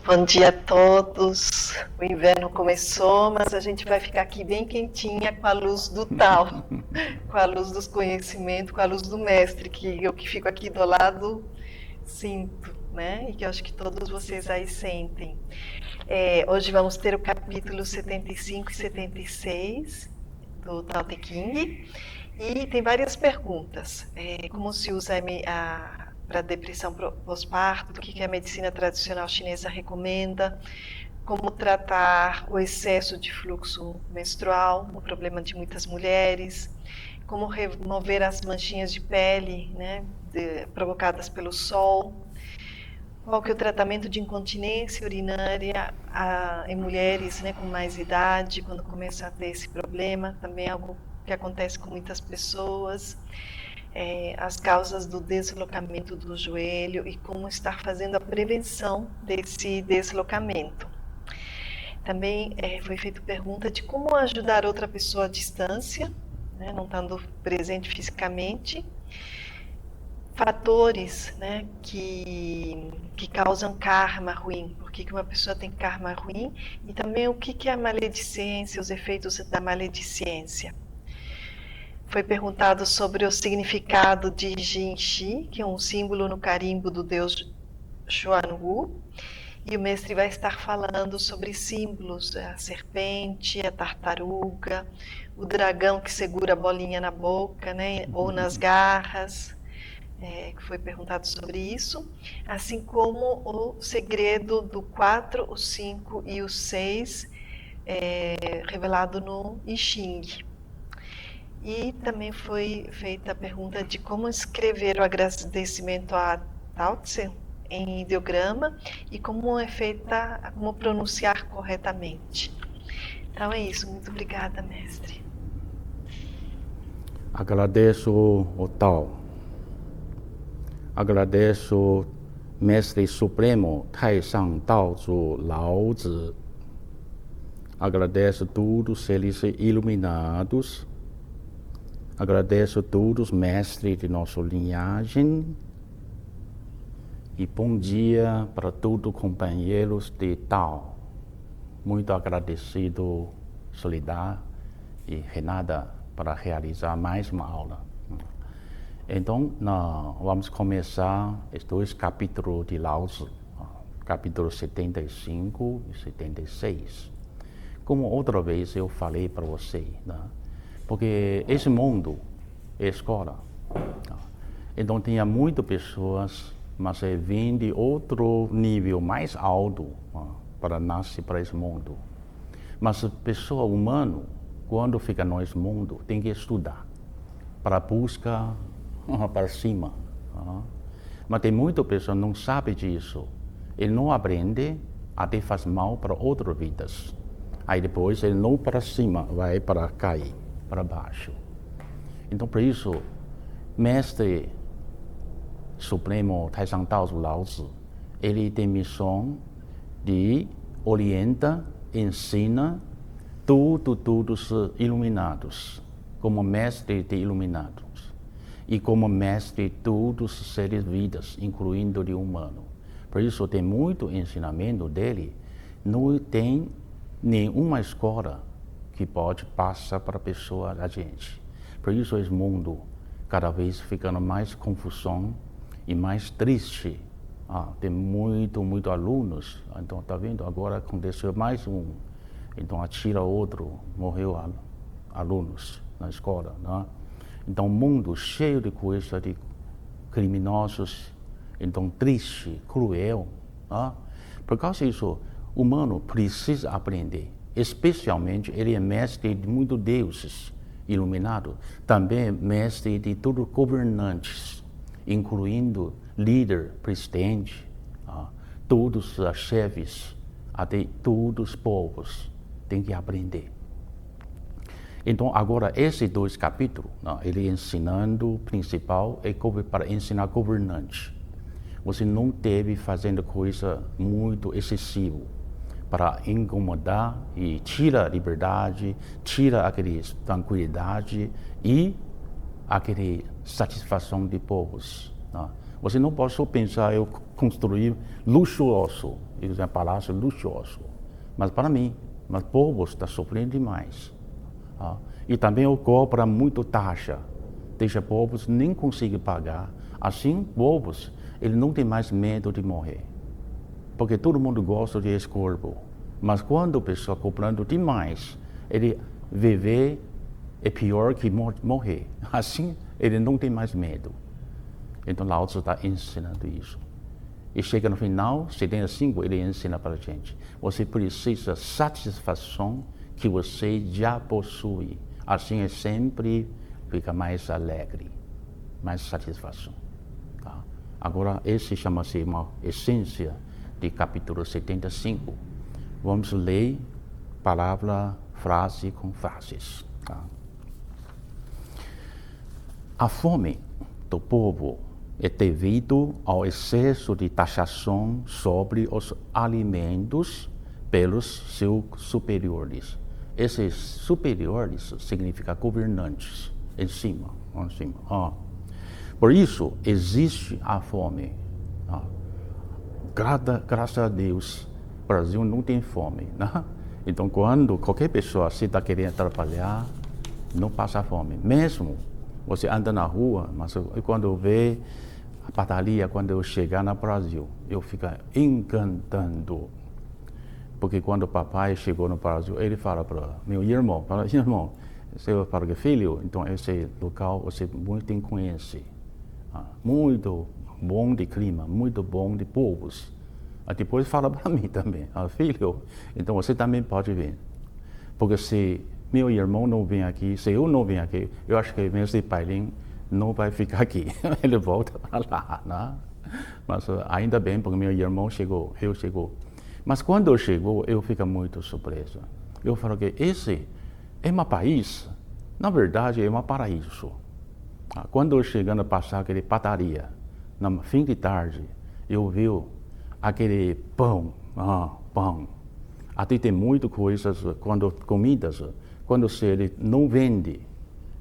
Bom dia a todos. O inverno começou, mas a gente vai ficar aqui bem quentinha com a luz do Tao, com a luz dos conhecimentos, com a luz do Mestre, que eu que fico aqui do lado sinto, né? E que eu acho que todos vocês aí sentem. Hoje vamos ter o capítulo 75 e 76 do Tao Te Ching e tem várias perguntas. Como se usa para depressão pós-parto, o que a medicina tradicional chinesa recomenda, como tratar o excesso de fluxo menstrual, um problema de muitas mulheres, como remover as manchinhas de pele, né, provocadas pelo sol, qual que é o tratamento de incontinência urinária em mulheres, né, com mais idade, quando começa a ter esse problema, também é algo que acontece com muitas pessoas. As causas do deslocamento do joelho e como estar fazendo a prevenção desse deslocamento. Também foi feita pergunta de como ajudar outra pessoa à distância, né, não estando presente fisicamente. Fatores, né, que causam karma ruim, por que uma pessoa tem karma ruim, e também o que é a maledicência, os efeitos da maledicência. Foi perguntado sobre o significado de Jinxi, que é um símbolo no carimbo do deus Xuanwu, e o mestre vai estar falando sobre símbolos, a serpente, a tartaruga, o dragão que segura a bolinha na boca, né, ou nas garras, que foi perguntado sobre isso, assim como o segredo do 4, o 5 e o 6, revelado no I Ching. E também foi feita a pergunta de como escrever o agradecimento a Tao Tse em ideograma e como é feita, como pronunciar corretamente. Então é isso, muito obrigada, mestre. Agradeço o Tao. Agradeço Mestre Supremo Taishan Daozu Lao Zi. Agradeço todos os seres iluminados. Agradeço a todos os mestres de nossa linhagem. E bom dia para todos os companheiros de Tao. Muito agradecido, Solidário e Renata, para realizar mais uma aula. Então, vamos começar os dois capítulos de Lao Tzu, capítulo 75 e 76. Como outra vez eu falei para você, né? Porque esse mundo é escola. Então, tinha muitas pessoas, mas vêm de outro nível mais alto para nascer para esse mundo. Mas a pessoa humana, quando fica nesse mundo, tem que estudar para buscar para cima. Mas tem muitas pessoas que não sabem disso. Ele não aprende, até faz mal para outras vidas. Aí depois ele não para cima, vai para cair, para baixo. Então por isso, Mestre Supremo Taishan Daozu Lao Tzu, ele tem missão de orientar, ensina todos os iluminados, como mestre de iluminados, e como mestre de todos os seres vidas, incluindo o humano. Por isso tem muito ensinamento dele, não tem nenhuma escola que pode passar para a pessoa da gente. Por isso esse mundo cada vez ficando mais confusão e mais triste. Tem muito alunos, então está vendo, agora aconteceu mais um, então atira outro, morreu alunos na escola, né? Então, mundo cheio de coisa de criminosos, então triste, cruel. Por causa disso, o humano precisa aprender. Especialmente, ele é mestre de muitos deuses iluminados, também mestre de todos os governantes, incluindo líder, presidente, todos os chefes, até todos os povos, têm que aprender. Então, agora, esses dois capítulos, ele ensinando, o principal é para ensinar governante. Você não deve fazer coisa muito excessiva para incomodar e tira a liberdade, tira aquela tranquilidade e aquela satisfação de povos. Você não pode só pensar, eu construir luxuoso. Isso é um palácio luxuoso. Mas para mim, o povo está sofrendo demais. E também cobra muito taxa. Deixa povos nem conseguir pagar. Assim, povos, ele não tem mais medo de morrer. Porque todo mundo gosta de esse corpo. Mas quando a pessoa cobrando demais, ele viver é pior que morrer. Assim, ele não tem mais medo. Então, Lao Tzu está ensinando isso. E chega no final, 75, ele ensina para a gente. Você precisa de satisfação que você já possui. Assim, é sempre fica mais alegre, mais satisfação. Tá? Agora, esse chama-se uma essência de capítulo 75. Vamos ler palavra, frase com frases. Tá? A fome do povo é devido ao excesso de taxação sobre os alimentos pelos seus superiores. Esses superiores significam governantes, em cima. Por isso, existe a fome. Graças a Deus, o Brasil não tem fome. Né? Então, quando qualquer pessoa está querendo trabalhar, não passa fome. Mesmo você anda na rua, mas quando vê a padaria, quando eu chegar no Brasil, eu fico encantando. Porque quando o papai chegou no Brasil, ele fala para meu irmão, seu filho, então esse local você muito tem que conhecer. Muito bom de clima, muito bom de povos. Depois fala para mim também, filho, então você também pode vir. Porque se meu irmão não vem aqui, se eu não venho aqui, eu acho que mesmo Pailing não vai ficar aqui. Ele volta para lá, né? Mas ainda bem, porque meu irmão chegou, eu chegou. Mas quando eu chego, eu fico muito surpreso. Eu falo que esse é um país, na verdade é um paraíso. Quando eu chegando a passar aquele padaria, no fim de tarde, eu vi aquele pão. Até tem muitas coisas, comidas, quando ele não vende,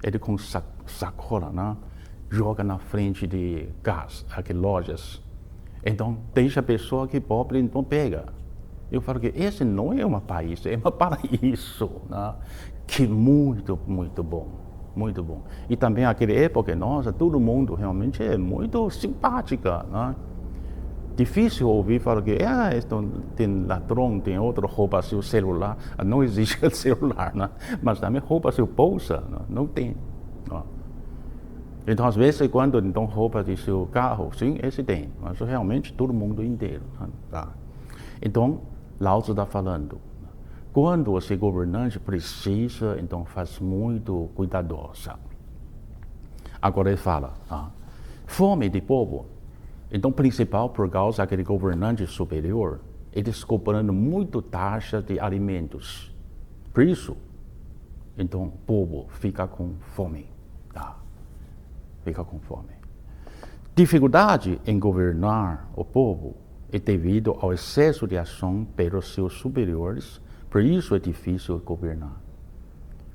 ele com sacola, né? Joga na frente de gás, aquelas lojas. Então, deixa a pessoa que pobre, então pega. Eu falo que esse não é um país, é um paraíso, né? Que muito, muito bom, muito bom. E também naquela época, nossa, todo mundo realmente é muito simpática, né? Difícil ouvir falar que tem ladrão, tem outro rouba seu celular. Não existe celular, né? Mas também rouba seu bolsa, né? Não tem. Né? Então, às vezes, quando então, rouba de seu carro, sim, esse tem. Mas realmente todo mundo inteiro. Né? Tá. Então, Lao Tzu está falando. Quando você governante precisa, então faz muito cuidadosa. Agora ele fala, fome de povo. Então, principal por causa daquele governante superior, eles cobrando muito taxa de alimentos. Por isso, então, o povo fica com fome. Tá? Fica com fome. Dificuldade em governar o povo é devido ao excesso de ação pelos seus superiores. Por isso é difícil governar.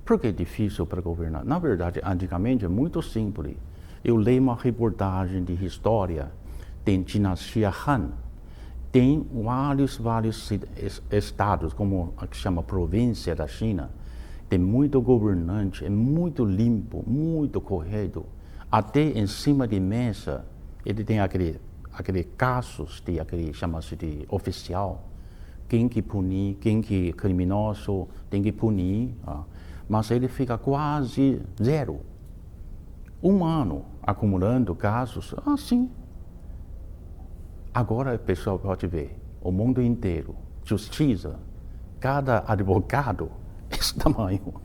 Por que é difícil para governar? Na verdade, antigamente é muito simples. Eu leio uma reportagem de história. Tem dinastia Han, tem vários estados, como que chama província da China, tem muito governante, é muito limpo, muito correto. Até em cima de mesa, ele tem aquele casos de aquele chama-se de oficial, quem que punir, quem que criminoso, tem que punir, mas ele fica quase zero. Um ano acumulando casos, assim. Agora o pessoal pode ver, o mundo inteiro, justiça, cada advogado, esse tamanho.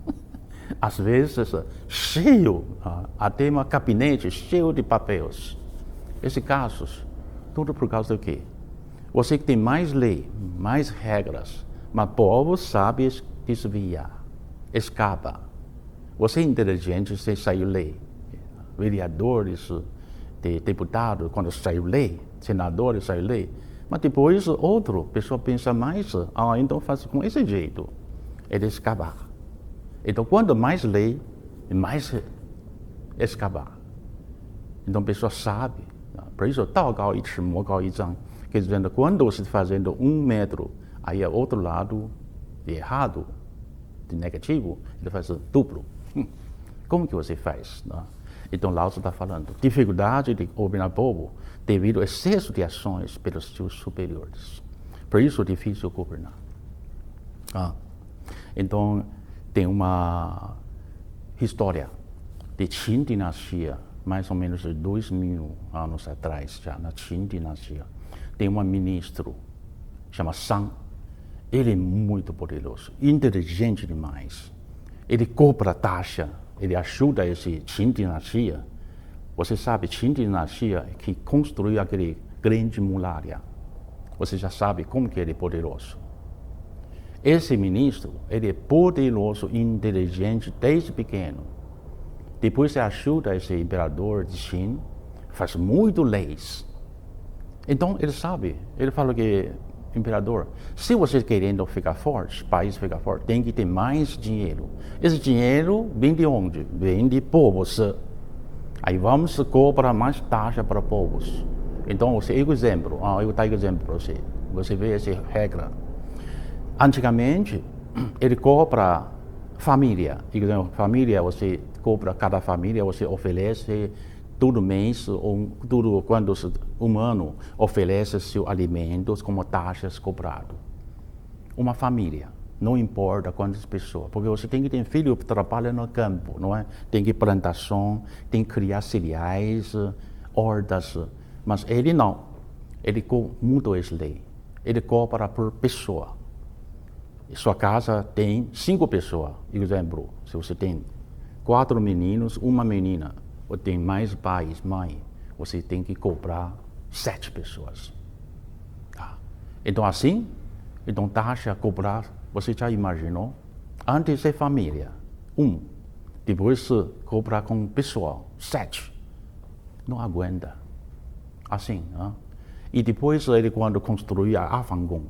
Às vezes, cheio, até um gabinete cheio de papéis. Esses casos, tudo por causa do quê? Você que tem mais lei, mais regras, mas o povo sabe desviar, escapa. Você é inteligente, você saiu lei. Vereadores, deputados, quando saiu lei, senadores saiu lei. Mas depois, outra pessoa pensa mais, então faz com esse jeito. Ele escapar. Então, quanto mais lei, mais escapar. Então, a pessoa sabe, Por isso, tal高一尺，魔高一丈. Quer dizer, quando você está fazendo 1 metro, aí é outro lado de errado, de negativo, ele faz duplo. Como que você faz? Né? Então, Lao Tzu está falando, dificuldade de governar o povo devido ao excesso de ações pelos seus superiores. Por isso é difícil governar. Então, tem uma história de Qin dinastia, mais ou menos 2000 anos atrás, já na Qin dinastia. Tem um ministro, chama Sang. Ele é muito poderoso, inteligente demais. Ele cobra taxa, ele ajuda esse Qin dinastia. Você sabe, Qin dinastia que construiu aquele grande muralha. Você já sabe como que ele é poderoso. Esse ministro, ele é poderoso, inteligente desde pequeno. Depois ele ajuda esse imperador de Qin, faz muito leis. Então ele sabe, ele fala que, imperador, se você querendo ficar forte, o país ficar forte, tem que ter mais dinheiro. Esse dinheiro vem de onde? Vem de povos. Aí vamos cobrar mais taxa para povos. Então, você, eu exemplo, eu vou dar exemplo para você. Você vê essa regra. Antigamente, ele cobra família. Família, você cobra cada família, você oferece todo mês, ou tudo quando um ano oferece seus alimentos como taxas cobrado. Uma família, não importa quantas pessoas, porque você tem que ter filho que trabalha no campo, não é? Tem que plantação, tem que criar cereais, hortas, mas ele não. Ele mudou essa lei. Ele cobra por pessoa. Sua casa tem 5 pessoas, exemplo, se você tem 4 meninos, uma menina, ou tem mais pais, mãe, você tem que cobrar 7 pessoas. Tá? Então assim, então taxa cobrar, você já imaginou? Antes é família, 1. Depois cobrar com pessoal, 7. Não aguenta. Assim, E depois ele quando construiu a Afangong,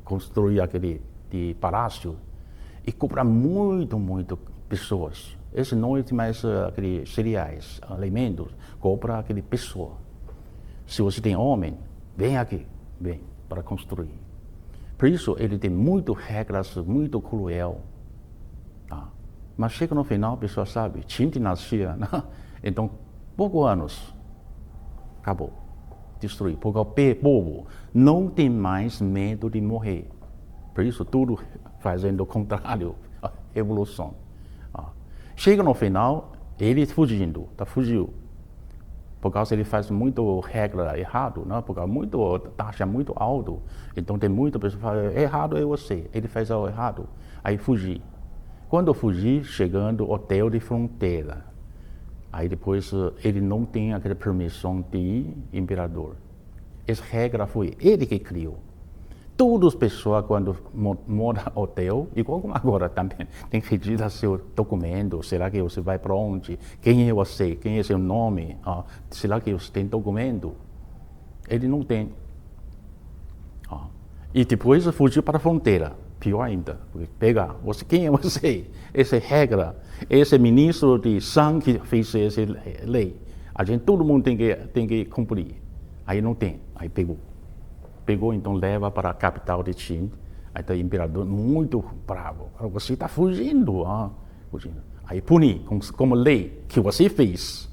construiu aquele de palácio, e cobrar muito pessoas. Esse não é mais aqueles cereais, alimentos, cobra aquele pessoa. Se você tem homem, vem aqui, vem para construir. Por isso ele tem muitas regras, muito cruel. Tá? Mas chega no final, a pessoa sabe, Qin dinastia, então poucos anos, acabou, destruir. Porque o povo não tem mais medo de morrer. Por isso tudo fazendo o contrário, a evolução. Chega no final, ele fugindo, fugiu. Por causa ele faz muito regra errado, né? Por causa muito taxa muito alto. Então tem muita pessoa que fala, errado é você. Ele faz algo errado, aí fugir. Quando fugir, chegando ao hotel de fronteira, aí depois ele não tem aquela permissão de imperador. Essa regra foi ele que criou. Todas as pessoas, quando moram no hotel, igual como agora também, tem que registrar seu documento. Será que você vai para onde? Quem é você? Quem é seu nome? Será que você tem documento? Ele não tem. E depois fugiu para a fronteira. Pior ainda, porque pega, quem é você? Essa é regra. Esse ministro de Sang que fez essa lei. A gente, todo mundo tem que cumprir. Aí não tem, aí pegou. Então leva para a capital de Qin. Aí o imperador muito bravo. Você está fugindo, fugindo. Aí pune como lei que você fez.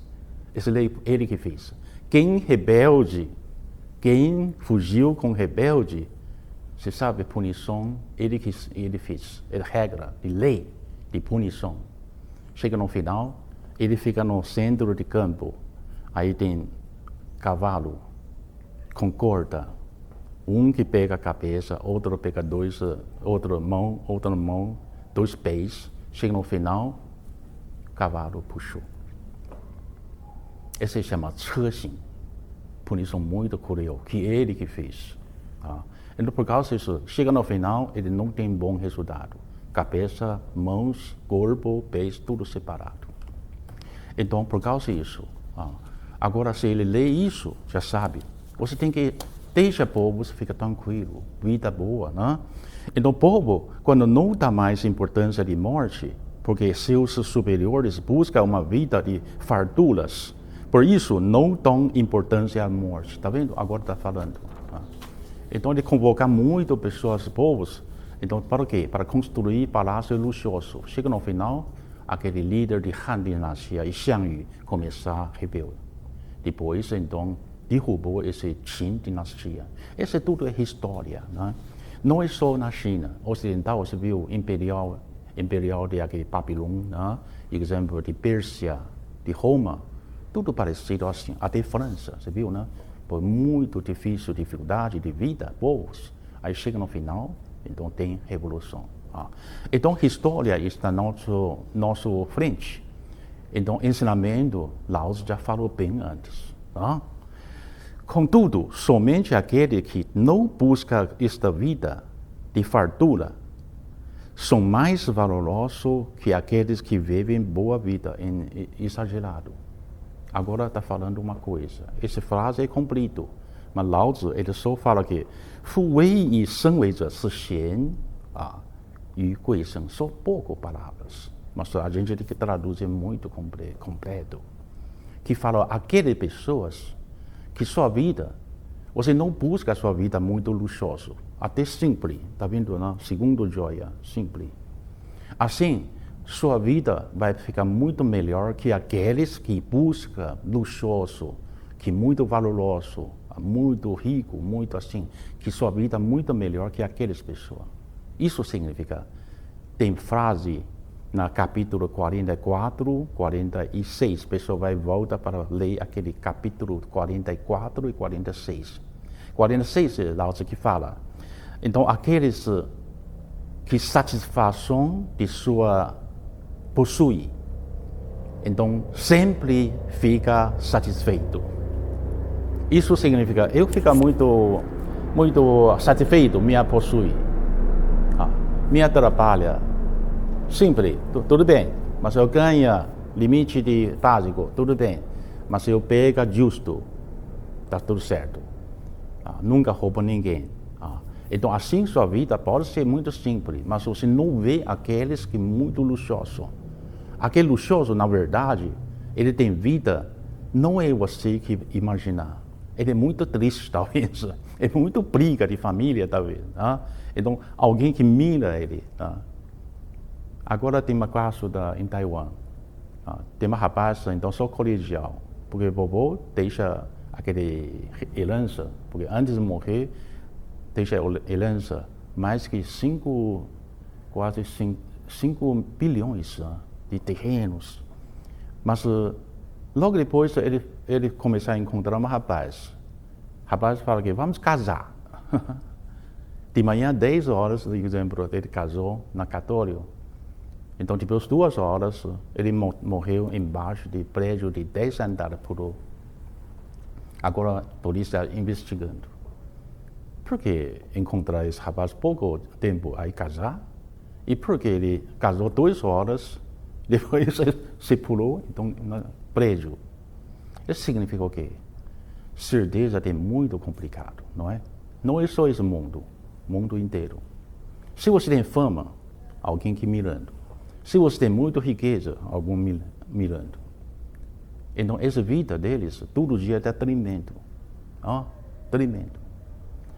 Essa lei ele que fez. Quem fugiu com rebelde, você sabe, punição ele fez. É regra de lei de punição. Chega no final, ele fica no centro de campo. Aí tem cavalo com corda. Um que pega a cabeça, outro pega outra mão, 2 pés. Chega no final, o cavalo puxou. Esse se chama Cexing. Punição muito cruel, que ele que fez. Então, por causa disso, chega no final, ele não tem bom resultado. Cabeça, mãos, corpo, pés, tudo separado. Então, por causa disso, agora se ele lê isso, já sabe, você tem que deixa o povo ficar tranquilo, vida boa, né? Então o povo, quando não dá mais importância de morte, porque seus superiores buscam uma vida de farturas, Por isso, não dão importância à morte. Está vendo? Agora está falando. Então, ele convoca muito pessoas, povos. Então, para quê? Para construir palácio luxuoso. Chega no final, aquele líder de Han dinastia e Xiang Yu começar a rebelião. Depois, então, derrubou esse Qin dinastia. Isso tudo é história, né? Não é só na China ocidental. Você viu imperial de aquele Babilônia, né? Exemplo de Pérsia, de Roma, tudo parecido assim. Até França, você viu, né? Por muito difícil, dificuldade de vida, povos. Aí chega no final, então tem revolução. Então, a história está nosso frente. Então, ensinamento, Lao Tzu já falou bem antes. Contudo, somente aquele que não busca esta vida de fartura são mais valorosos que aqueles que vivem boa vida exagerado. Agora está falando uma coisa. Essa frase é completa. Mas Lao Tzu, ele só fala que 夫唯以身为者是贤与贵生. Só poucas palavras. Mas a gente tem que traduzir muito completo. Que fala aquelas pessoas que sua vida, você não busca a sua vida muito luxuosa. Até simples. Está vendo, não? Segundo joia, simples. Assim, sua vida vai ficar muito melhor que aqueles que buscam luxuoso, que muito valoroso, muito rico, muito assim, que sua vida é muito melhor que aquelas pessoas. Isso significa, tem frase no capítulo 44, 46, a pessoa vai voltar para ler aquele capítulo 44 e 46. 46 é Lao Tzu que fala. Então, aqueles que satisfação de sua possui, então sempre fica satisfeito. Isso significa, eu fico muito satisfeito, minha possui. Minha trabalha, simples, tudo bem. Mas eu ganho limite de básico, tudo bem. Mas eu pego justo, está tudo certo. Nunca roubo ninguém. Então, assim sua vida pode ser muito simples, mas você não vê aqueles que muito luxuoso. Aquele luxuoso, na verdade, ele tem vida, não é você que imagina. Ele é muito triste, talvez. É muito briga de família, talvez. Então, alguém que mira ele. Agora tem uma classe em Taiwan. Tem uma rapaz, então, só colegial. Porque o vovô deixa aquele herança. Porque antes de morrer, deixa herança mais que quase 5 bilhões de terrenos. Mas logo depois ele começou a encontrar um rapaz. O rapaz fala que vamos casar. De manhã, 10 horas, por exemplo, ele casou na cartório. Então, depois de 2 horas, ele morreu embaixo de prédio de 10 andares por. Agora a polícia está investigando. Por que encontrar esse rapaz pouco tempo aí casar? E por que ele casou 2 horas, depois se pulou, então, no prédio? Isso significa o quê? Certeza é muito complicado, não é? Não é só esse mundo inteiro. Se você tem fama, alguém que mirando. Se você tem muita riqueza, alguém mirando. Então, essa vida deles, todo dia está tremendo. Tremendo.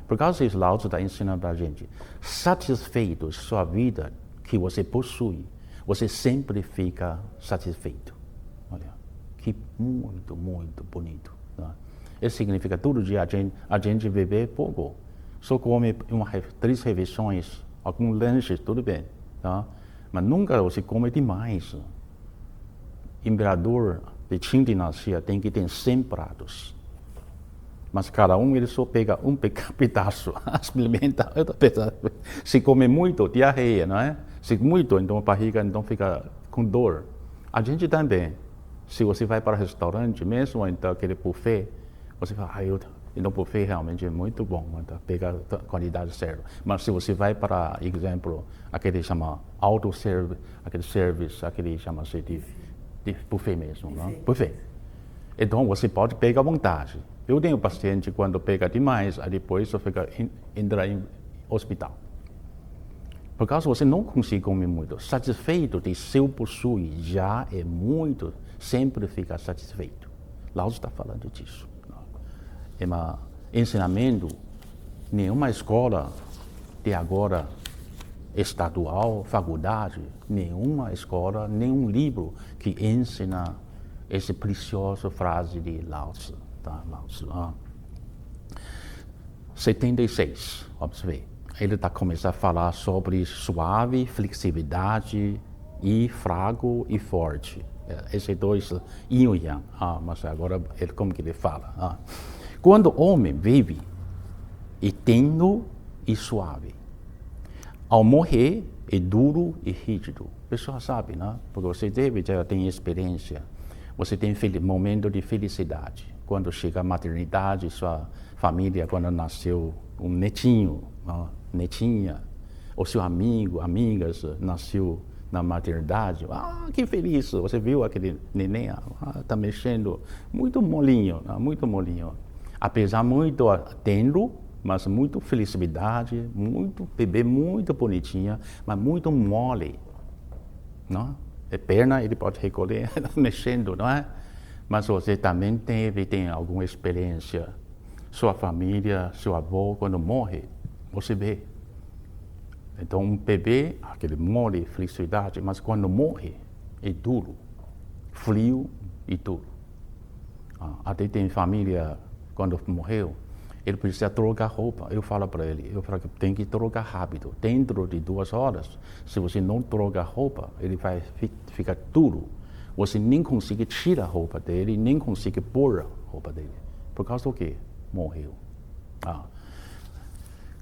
Por causa disso, Lao Tzu está ensinando para a gente. Satisfeito com sua vida que você possui, você sempre fica satisfeito. Olha, que muito, muito bonito. Isso significa que todo dia a gente vive pouco. Só come 3 refeições, alguns lanches, tudo bem. Mas nunca você come demais. Imperador de Qin dinastia tem que ter 100 pratos. Mas cada ele só pega um pedaço, experimenta outro pedaço. Se come muito, diarreia, não é? Se muito, então a barriga então fica com dor. A gente também, se você vai para o restaurante, mesmo então aquele buffet, você fala, então o buffet realmente é muito bom, então pega a qualidade certa. Mas se você vai para, exemplo, aquele chama auto-service, aquele service, aquele chama-se de buffet mesmo, não? Buffet. Então você pode pegar à vontade. Eu tenho paciente quando pega demais, aí depois entra em hospital. Por causa você não consegue comer muito. Satisfeito de seu possui já é muito, sempre fica satisfeito. Lao Tzu está falando disso. É um ensinamento, nenhuma escola de agora, estadual, faculdade, nenhuma escola, nenhum livro que ensina essa preciosa frase de Lao Tzu. Tá? Lao Tzu 76, vamos ver. Ele está começando a falar sobre suave, flexibilidade e fraco e forte. Esses dois yin e yang. Mas agora, como que ele fala? Quando o homem vive é tênue e suave. Ao morrer, é duro e rígido. A pessoa sabe, né? Porque você já tem experiência. Você tem momento de felicidade. Quando chega a maternidade, sua família, quando nasceu um netinho, netinha, ou seu amigo, amigas, nasceu na maternidade. Que feliz! Você viu aquele neném? Está mexendo. Muito molinho, muito molinho. Apesar muito tênue, mas muito felicidade, muito bebê, muito bonitinha, mas muito mole. Não? A perna ele pode recolher, mexendo, não é? Mas você também tem alguma experiência. Sua família, seu avô, quando morre, você vê. Então, um bebê, aquele mole, felicidade, mas quando morre, é duro, frio e duro. Até tem família, quando morreu, ele precisa trocar roupa. Eu falo para ele, que tem que trocar rápido. Dentro de 2 horas, se você não trocar roupa, ele vai ficar duro. Você nem consegue tirar a roupa dele, nem consegue pôr a roupa dele. Por causa do quê? Morreu.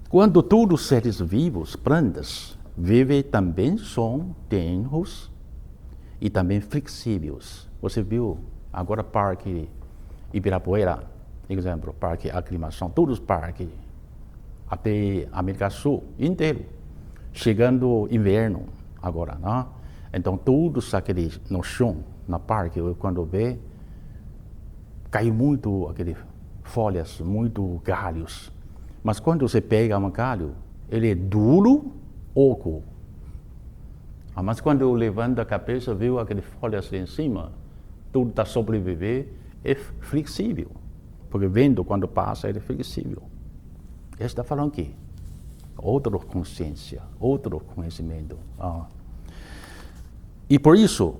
Quando todos os seres vivos, plantas, vivem também são tênues e também flexíveis. Você viu agora Parque Ibirapuera, exemplo, Parque Aclimação, todos os parques, até América Sul inteiro, chegando inverno agora, né? Então todos aqueles no chão, no parque, quando vê, cai muito aqueles folhas, muito galhos. Mas quando você pega um galho, ele é duro, oco. Mas quando eu levanto a cabeça, viu aquelas folhas lá em cima, tudo está sobreviver, é flexível. Porque o vento, quando passa, ele é flexível. Ele está falando aqui. Outra consciência, outro conhecimento. E por isso,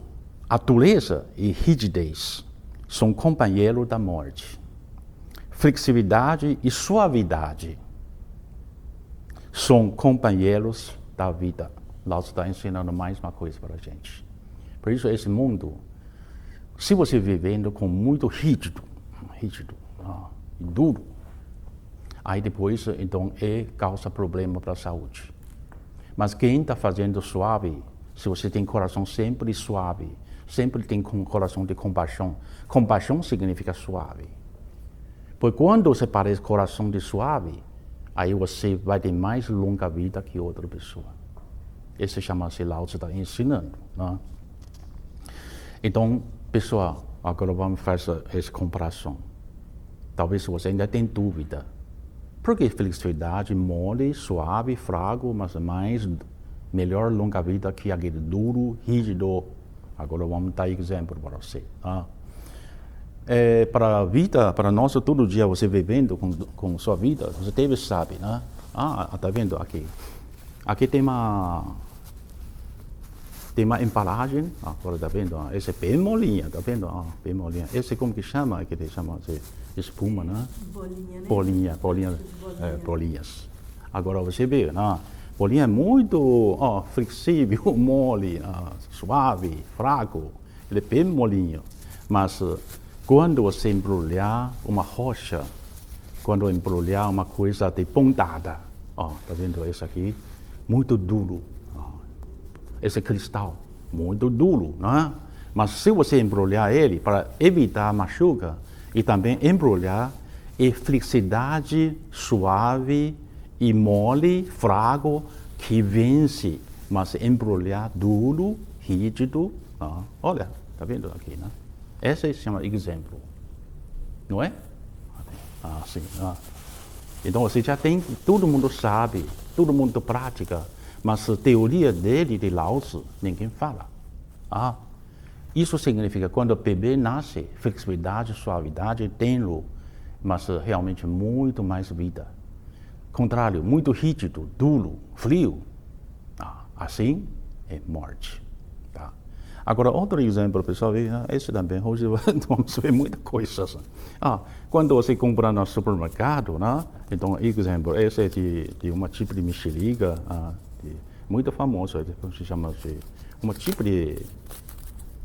a dureza e rigidez são companheiros da morte. Flexibilidade e suavidade são companheiros da vida. Lao Tzu está ensinando mais uma coisa para a gente. Por isso, esse mundo, se você vivendo com muito rígido, e duro, aí depois, então, causa problema para a saúde. Mas quem está fazendo suave, se você tem coração sempre suave, sempre tem coração de compaixão. Compaixão significa suave. Pois quando você parece coração de suave, aí você vai ter mais longa vida que outra pessoa. Esse chama-se Lao Tzu está ensinando. Né? Então, pessoal, agora vamos fazer essa comparação. Talvez você ainda tenha dúvida. Por que flexibilidade, mole, suave, fraco, mas melhor longa vida que aquele duro, rígido? Agora vamos dar exemplo para você. Para a vida, para nós, todo dia você vivendo com sua vida, você deve saber, né? Está vendo aqui? Aqui tem uma embalagem, agora está vendo? Esse é bem molinha, está vendo? Bem molinha. Esse como que chama? Que ele chama de espuma, né? Bolinha, né? Bolinhas. Agora você vê, né? Bolinha é muito flexível, mole, suave, fraco. Ele é bem molinho. Mas quando você embrulhar uma rocha, quando embrulhar uma coisa de pontada, está vendo esse aqui? Muito duro. Esse cristal, muito duro, né? Mas se você embrulhar ele para evitar machuca, e também embrulhar é flexibilidade suave e mole, fraco, que vence. Mas embrulhar duro, rígido, olha, está vendo aqui, né? Esse se chama exemplo, não é? Sim. Então você já tem, todo mundo sabe, todo mundo pratica, mas a teoria dele, de Lao Tzu, ninguém fala. Isso significa que quando o bebê nasce, flexibilidade, suavidade, tenro, mas realmente muito mais vida. Contrário, muito rígido, duro, frio. Assim é morte. Tá? Agora, outro exemplo, pessoal, esse também, hoje vamos ver muita coisa. Quando você compra no supermercado, né? Então, exemplo, esse é de uma tipo de mexerica, muito famosa, se chama de uma tipo de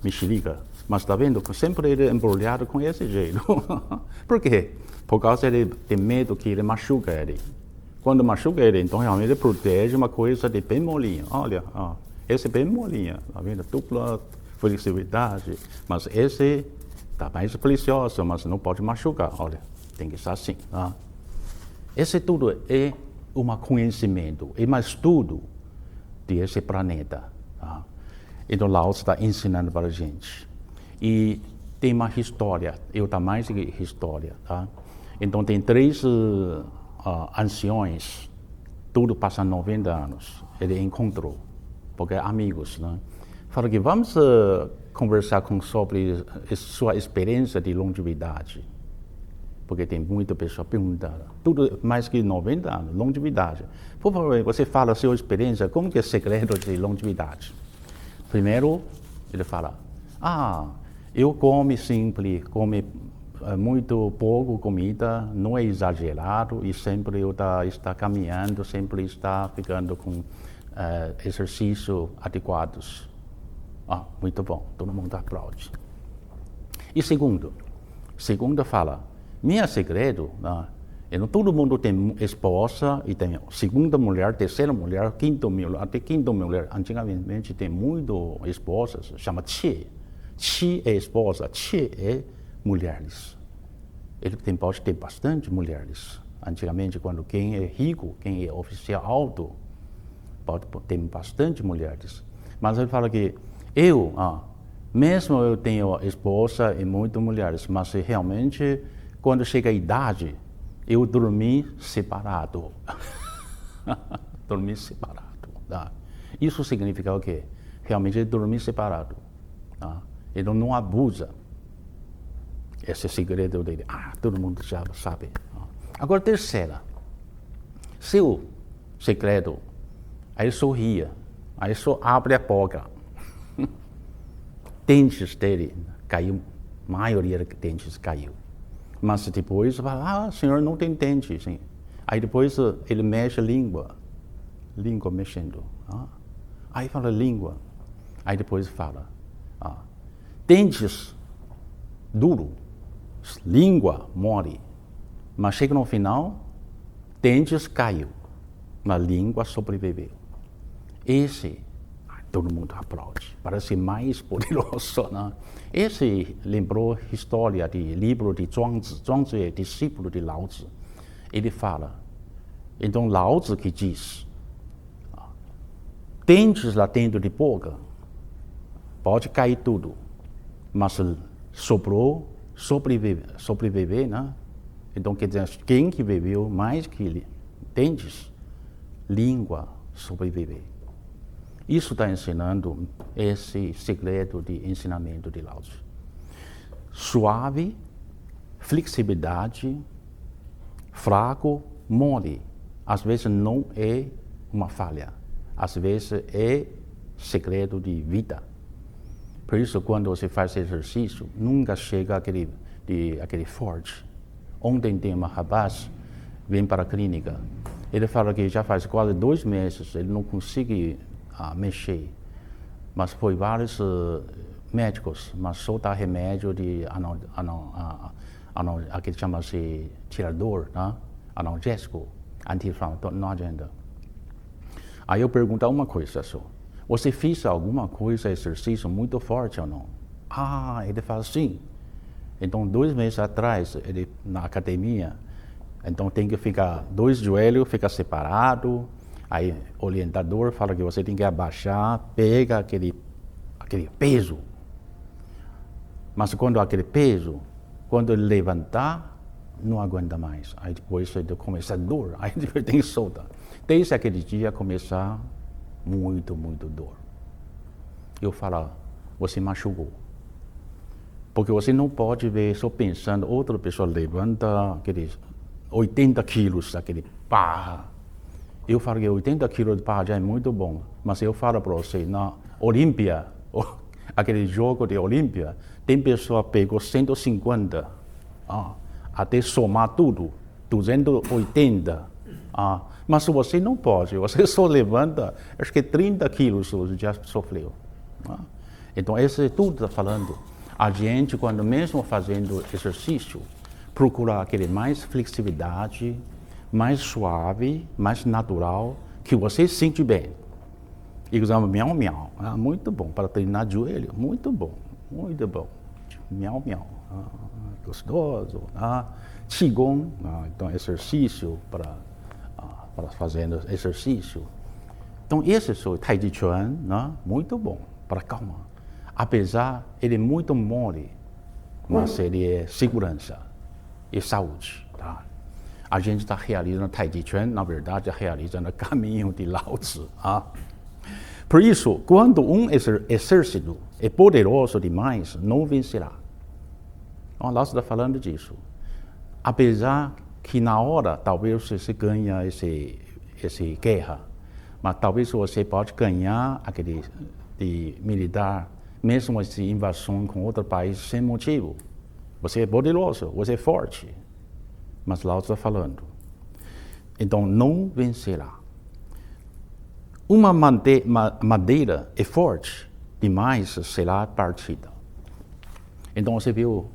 mexerica, mas está vendo que sempre ele é embrulhado com esse jeito. Por quê? Por causa ele tem medo que ele machuca ele. Quando machuca ele, então realmente ele protege uma coisa de bem molinha. Olha, esse é bem molinha, está vendo? Dupla flexibilidade, mas esse está mais precioso, mas não pode machucar. Olha, tem que estar assim. Esse tudo é um conhecimento, é um estudo desse planeta. Então, Lao está ensinando para a gente. E tem uma história, eu dou mais história. Tá? Então, tem 3 anciões, tudo passa 90 anos. Ele encontrou, porque é amigos. Né? Fala que vamos conversar sobre sua experiência de longevidade. Porque tem muita pessoa perguntando, tudo mais que 90 anos, longevidade. Por favor, você fala a sua experiência, como que é o segredo de longevidade? Primeiro, ele fala, eu como simples, como muito pouco comida, não é exagerado e sempre eu está caminhando, sempre está ficando com exercícios adequados. Muito bom, todo mundo aplaude. E segundo fala, meu segredo, todo mundo tem esposa e tem segunda mulher, terceira mulher, quinta mulher, até quinta mulher. Antigamente tem muito esposas, chama Che. Che é esposa, Che é mulheres. Ele pode ter bastante mulheres. Antigamente, quando quem é rico, quem é oficial alto, pode ter bastante mulheres. Mas ele fala que mesmo eu tenho esposa e muitas mulheres, mas realmente quando chega a idade, eu dormi separado. Dormi separado. Tá? Isso significa o quê? Realmente dormir separado. Tá? Ele não abusa. Esse é o segredo dele. Todo mundo já sabe. Agora, terceira. Seu segredo, aí sorria. Aí só abre a boca. Dentes dele caiu. A maioria dos dentes caiu. Mas depois fala, senhor não tem dente. Sim. Aí depois ele mexe a língua mexendo. Aí fala língua. Aí depois fala, dentes duro, língua mole. Mas chega no final, dentes caiu, mas língua sobreviveu. Esse, todo mundo aplaude, parece mais poderoso, né? Esse lembrou a história do livro de Zhuangzi. Zhuangzi é discípulo de Lao Tzu. Ele fala, então Lao Tzu que diz, dentes lá dentro de boca, pode cair tudo, mas sobreviver, né? Então quer dizer, quem que viveu mais que dentes, língua sobreviver. Isso está ensinando esse segredo de ensinamento de Lao Tzu. Suave, flexibilidade, fraco, mole. Às vezes não é uma falha. Às vezes é segredo de vida. Por isso, quando você faz exercício, nunca chega aquele forte. Ontem tem uma rapaz, vem para a clínica. Ele fala que já faz quase 2 meses, ele não consegue mexer. Mas foi vários médicos, mas só dá remédio de aquele chama-se tirador, né? Analgésico, anti-inflamatório, não adianta. Aí eu pergunto uma coisa só. Você fez alguma coisa, exercício muito forte ou não? Ele fala sim. Então, 2 meses atrás, ele na academia, então tem que ficar 2 joelhos, ficar separado. Aí o orientador fala que você tem que abaixar, pega aquele peso. Mas quando aquele peso, quando ele levantar, não aguenta mais. Aí depois ele começa a dor, aí depois tem que soltar. Desde aquele dia começar muito dor. Eu falo, você machucou. Porque você não pode ver só pensando, outra pessoa levanta aqueles 80 quilos, aquele pá. Eu falo que 80 quilos de pá já é muito bom. Mas eu falo para você, na Olímpia, aquele jogo de Olímpia, tem pessoa que pegou 150, até somar tudo, 280. Mas você não pode, você só levanta, acho que 30 quilos você já sofreu. Então, isso é tudo está falando. A gente, quando mesmo fazendo exercício, procura aquele mais flexibilidade, mais suave, mais natural, que você sente bem. Exemplo, miau, miau. Muito bom para treinar joelho. Muito bom, muito bom. Miau, miau. Gostoso. Qigong. Então, exercício para fazendo exercício. Então, esse é o Tai Chi Chuan, muito bom para calma. Apesar, ele é muito mole, mas ele é segurança e saúde. Tá? A gente está realizando Tai Chi Chuan, na verdade, realizando o caminho de Lao Tzu. Por isso, quando um exército é poderoso demais, não vencerá. Lao Tzu está falando disso. Apesar que na hora, talvez você ganha essa guerra, mas talvez você pode ganhar aquele de militar, mesmo essa invasão com outro país sem motivo. Você é poderoso, você é forte. Mas Lao Tzu está falando. Então, não vencerá. Uma madeira é forte demais, será partida. Então, você viu,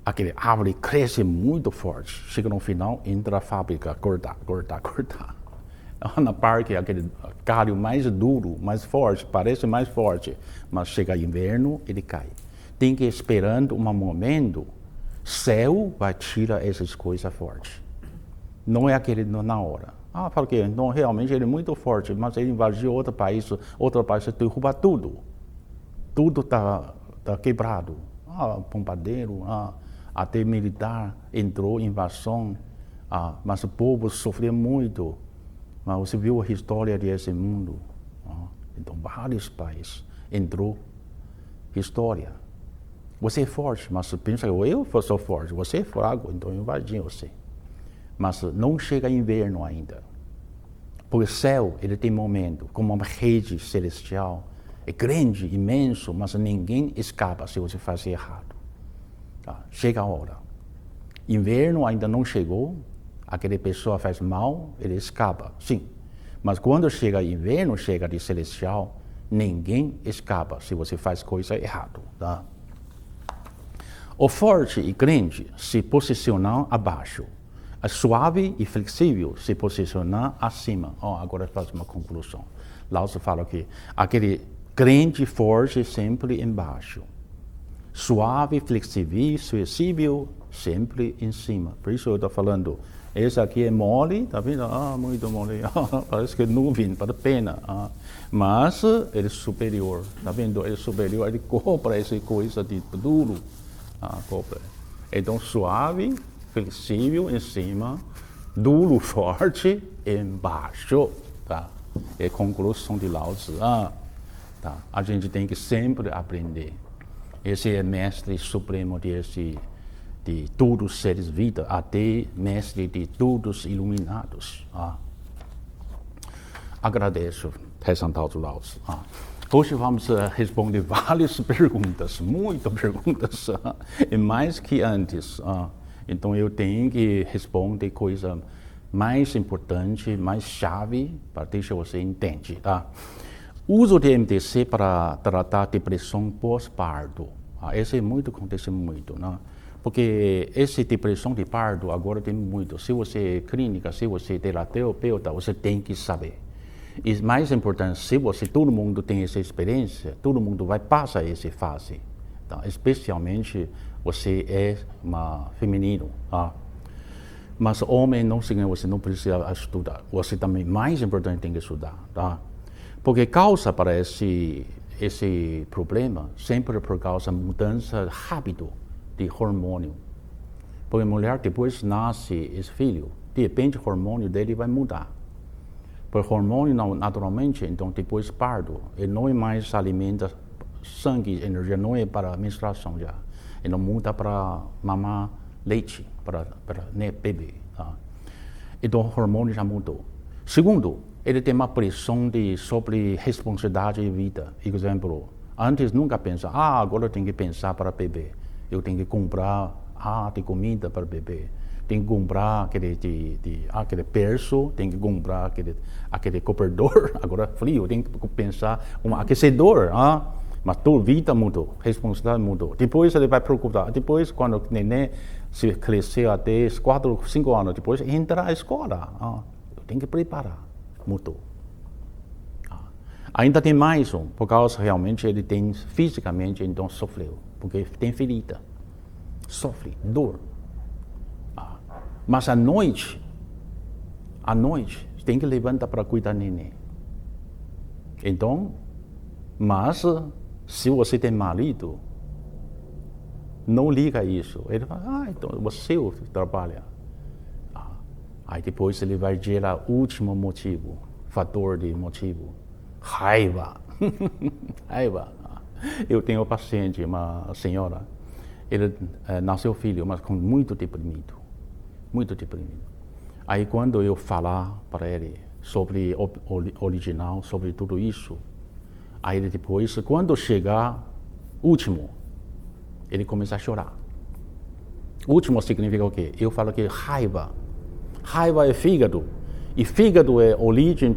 aquele árvore cresce muito forte. Chega no final, entra a fábrica, cortar. Na parque, aquele galho mais duro, mais forte, parece mais forte, mas chega inverno, ele cai. Tem que ir esperando um momento, céu vai tirar essas coisas fortes. Não é aquele na hora. Fala que então realmente ele é muito forte, mas ele invadiu outro país derruba tudo. Tudo está quebrado. Bombardeiro, até militar entrou, invasão, mas o povo sofreu muito. Mas você viu a história desse mundo? Então, vários países entrou. História. Você é forte, mas pensa que eu sou forte. Você é fraco, então eu invadi você. Mas não chega inverno ainda. Porque o céu, ele tem momento, como uma rede celestial. É grande, imenso, mas ninguém escapa se você fazer errado. Chega a hora. Inverno ainda não chegou. Aquela pessoa faz mal, ele escapa, sim. Mas quando chega inverno, chega de celestial, ninguém escapa se você faz coisa errada. Tá? O forte e grande se posicionam abaixo. A suave e flexível se posicionam acima. Agora faz uma conclusão. Lao Tzu fala que aquele grande e forte sempre embaixo. Suave, flexível, sempre em cima. Por isso eu estou falando. Esse aqui é mole, tá vendo? Muito mole. Parece que é nuvem, para pena. Mas ele é superior, tá vendo? Ele é superior, ele compra essa coisa de duro. Compra. Então, suave, flexível em cima, duro, forte embaixo. Tá? É a conclusão de Lao Tzu. Tá? A gente tem que sempre aprender. Esse é o mestre supremo de todos os seres de vida, até mestre de todos os iluminados. Agradeço, representante Lao Tzu. Hoje vamos responder várias perguntas, muitas perguntas, e mais que antes. Então eu tenho que responder coisa mais importante, mais chave, para deixar você entender. Uso de MTC para tratar depressão pós-parto. Esse é muito, acontece muito, né? Porque essa depressão de parto agora tem muito. Se você é clínica, se você é terapeuta, você tem que saber. E mais importante, se todo mundo tem essa experiência, todo mundo vai passar essa fase. Tá? Especialmente você é feminino. Mas homem não significa você não precisa estudar. Você também, mais importante, tem que estudar. Tá? Porque causa para esse problema sempre por causa da mudança rápida de hormônio. Porque a mulher depois nasce esse filho, de repente o hormônio dele vai mudar. Porque o hormônio naturalmente, então depois parto, ele não é mais alimenta sangue, energia, não é para a menstruação já. Então muda para mamar leite, para bebê. Tá? Então o hormônio já mudou. Segundo, ele tem uma pressão sobre responsabilidade e vida. Por exemplo, antes nunca pensa, agora eu tenho que pensar para bebê. Eu tenho que comprar de comida para bebê. Tem que comprar aquele berço, tem que comprar aquele cobertor. Agora frio, tem que pensar aquecedor. Mas toda a vida mudou, responsabilidade mudou. Depois ele vai preocupar. Depois, quando o neném se crescer até 4, 5 anos, depois entra na escola. Tem que preparar. Mudou. Ainda tem mais por causa realmente ele tem fisicamente, então sofreu. Porque tem ferida. Sofre, dor. Mas à noite, tem que levantar para cuidar do neném. Então, mas se você tem marido, não liga isso. Ele fala, então você trabalha. Aí depois ele vai gerar o último motivo, fator de motivo, raiva. Raiva. Eu tenho um paciente, uma senhora, ele nasceu filho, mas com muito deprimido. Aí quando eu falar para ele sobre o original, sobre tudo isso, aí ele depois, quando chegar último, ele começa a chorar. Último significa o quê? Eu falo que raiva é fígado. E fígado é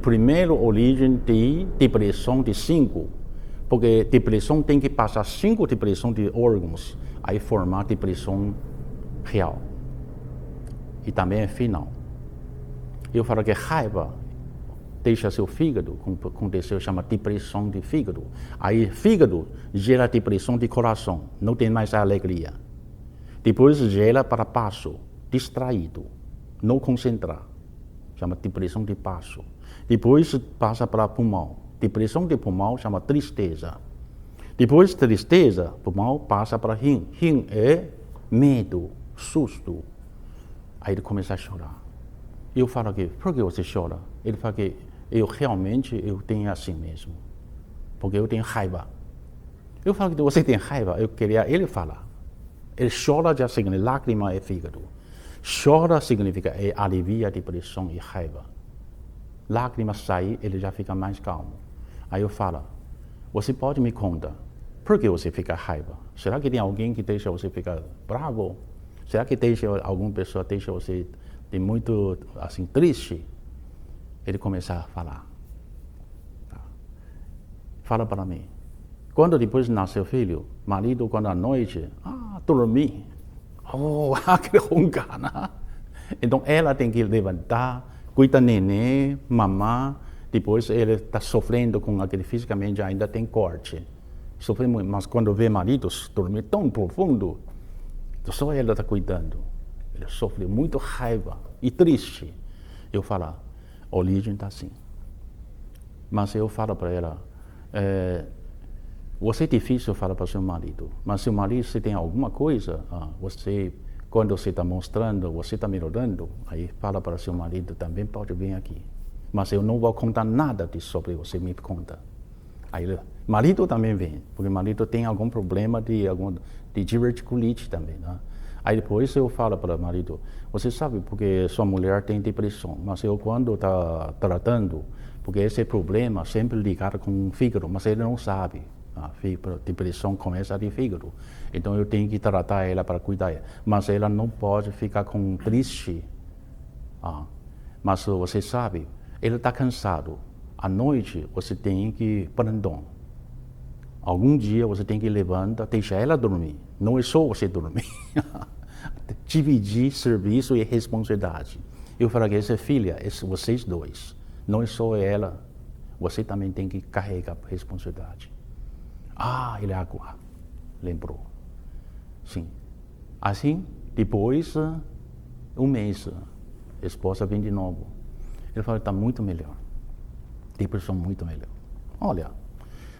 primeira origem de depressão de 5. Porque depressão tem que passar 5 depressões de órgãos, aí formar depressão real. E também é final. Eu falo que raiva deixa seu fígado, aconteceu, chama depressão de fígado. Aí fígado gera depressão de coração, não tem mais alegria. Depois gera para baixo, distraído, não concentrar, chama depressão de baixo. Depois passa para pulmão, depressão de pulmão chama tristeza. Depois tristeza, pulmão passa para rim. Rim é medo, susto. Aí ele começa a chorar. Eu falo que, por que você chora? Ele fala que eu tenho assim mesmo. Porque eu tenho raiva. Eu falo que você tem raiva, eu queria ele falar. Ele chora já significa, lágrima é fígado. Chora significa alivia a depressão e raiva. Lágrima sai, ele já fica mais calmo. Aí eu falo, você pode me contar, por que você fica raiva? Será que tem alguém que deixa você ficar bravo? Será que alguma pessoa deixa você de muito assim triste? Ele começa a falar. Fala para mim. Quando depois nasceu filho, marido quando à noite, dormi. Aquele roncar, né? Então ela tem que levantar, cuidar do neném, mamar. Depois ele está sofrendo com aquele fisicamente, ainda tem corte. Sofre muito, mas quando vê marido dormir tão profundo, só ela está cuidando. Ele sofre muito raiva e triste. Eu falo, a origem está assim. Mas eu falo para ela, você é difícil falar para seu marido, mas seu marido, se tem alguma coisa, quando você está mostrando, você está melhorando, aí fala para seu marido, também pode vir aqui. Mas eu não vou contar nada sobre você, me conta. Aí marido também vem, porque marido tem algum problema de diverticulite também, né? Aí depois eu falo para o marido, você sabe porque sua mulher tem depressão, mas eu quando está tratando, porque esse problema sempre ligado com o fígado, mas ele não sabe. A depressão começa de fígado. Então eu tenho que tratar ela para cuidar. Mas ela não pode ficar triste. Mas você sabe, ele está cansado. À noite você tem que perdão. Algum dia você tem que levantar, deixar ela dormir. Não é só você dormir. Dividir serviço e responsabilidade. Eu falo que essa filha, vocês dois. Não é só ela. Você também tem que carregar a responsabilidade. Ele agora lembrou. Sim. Assim, depois, um mês, a esposa vem de novo. Ele falou, está muito melhor. Depressão muito melhor. Olha,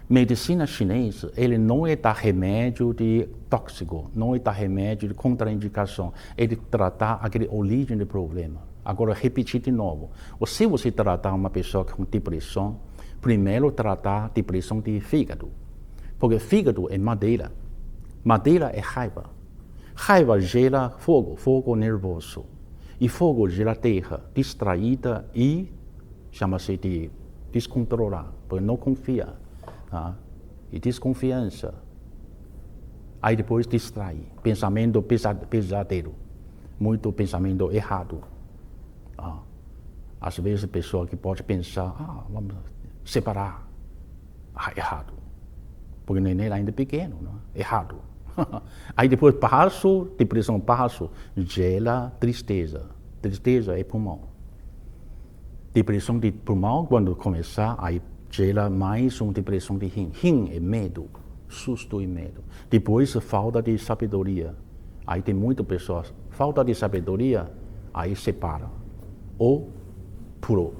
medicina chinesa, ele não é dar remédio de tóxico, não é dar remédio de contraindicação. Ele tratar aquele origem do problema. Agora, repetir de novo. Se você tratar uma pessoa com depressão, primeiro tratar a depressão de fígado. Porque fígado é madeira. Madeira é raiva. Raiva gera fogo, fogo nervoso. E fogo gera terra distraída e chama-se de descontrolar, porque não confia. Tá? E desconfiança. Aí depois distrai. Pensamento pesadelo. Muito pensamento errado. Às vezes a pessoa que pode pensar, vamos separar. Errado. Porque o neném ainda é pequeno, não é? Errado. Aí depois passo, depressão passo, gera tristeza. Tristeza é pulmão. Depressão de pulmão, quando começar, aí gera mais uma depressão de rim. Rim é medo, susto e medo. Depois falta de sabedoria. Aí tem muitas pessoas, falta de sabedoria, aí separa. Ou pulou.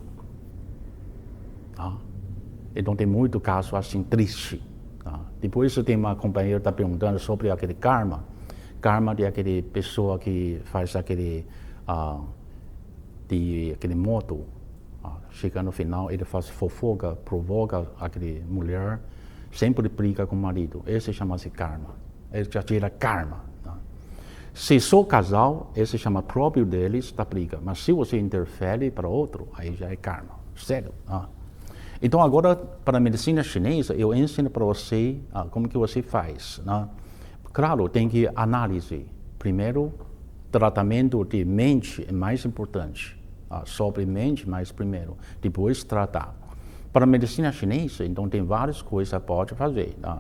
Então tem muito caso assim triste. Depois tem uma companheira que está perguntando sobre aquele karma. Karma de aquele pessoa que faz aquele moto. Chega no final, ele faz fofoca, provoca aquele mulher, sempre briga com o marido. Esse chama-se karma. Ele já gera karma. Se sou casal, esse chama próprio deles da briga. Mas se você interfere para outro, aí já é karma. Sério. Então agora, para a medicina chinesa, eu ensino para você como que você faz. Né? Claro, tem que análise. Primeiro, tratamento de mente é mais importante. Sobre mente, mais primeiro. Depois, tratar. Para a medicina chinesa, então tem várias coisas que pode fazer. Né?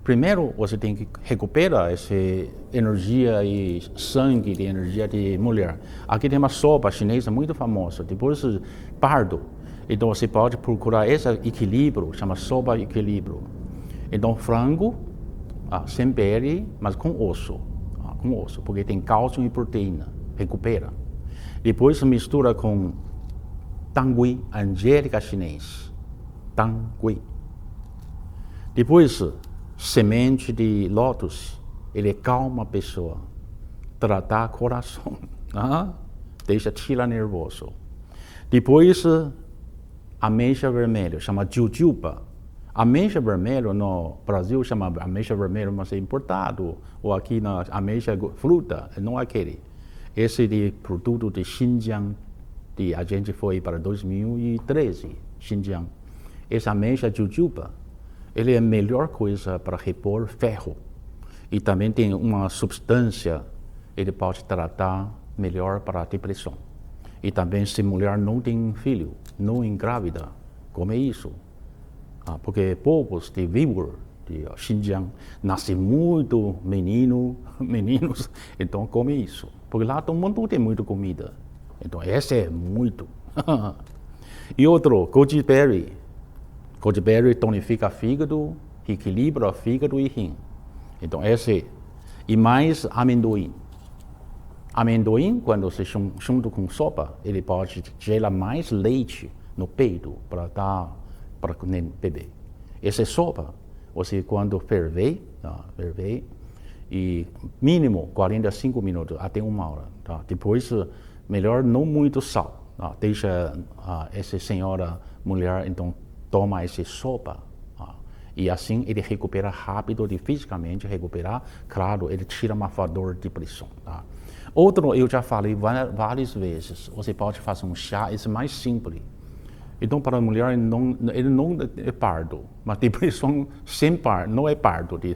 Primeiro, você tem que recuperar essa energia e sangue de energia de mulher. Aqui tem uma sopa chinesa muito famosa. Depois, pardo. Então você pode procurar esse equilíbrio, chama sopa equilíbrio. Então frango, sem pele, mas com osso. Com osso, porque tem cálcio e proteína. Recupera. Depois mistura com tangui, angélica chinês. Tangui. Depois, semente de lótus, ele calma a pessoa. Tratar coração. Deixa tirar nervoso. Depois, ameixa vermelha, chama jujuba. Ameixa vermelha no Brasil chama ameixa vermelha, mas é importado. Ou aqui na ameixa fruta, não aquele. Esse de produto de Xinjiang, a gente foi para 2013, Xinjiang. Essa ameixa jujuba, ele é a melhor coisa para repor ferro. E também tem uma substância, ele pode tratar melhor para a depressão. E também se mulher não tem filho, não engravida, come isso. Porque povos de Uyghur, de Xinjiang, nascem muito meninos, então come isso. Porque lá todo mundo tem muita comida. Então esse é muito. E outro, goji berry. Goji berry tonifica fígado, equilibra fígado e rim. Então esse. E mais amendoim. Amendoim, quando você junta com sopa, ele pode gerar mais leite no peito para dar para o bebê. Essa sopa, você quando ferver, e mínimo 45 minutos até 1 hora. Tá? Depois, melhor não muito sal. Tá? Deixa essa senhora, mulher, então toma essa sopa. E assim ele recupera rápido, fisicamente recuperar. Claro, ele tira uma dor de pressão. Tá? Outro, eu já falei várias vezes, você pode fazer um chá, esse é mais simples. Então, para a mulher, ele não é pardo, mas depressão sem pardo, não é pardo de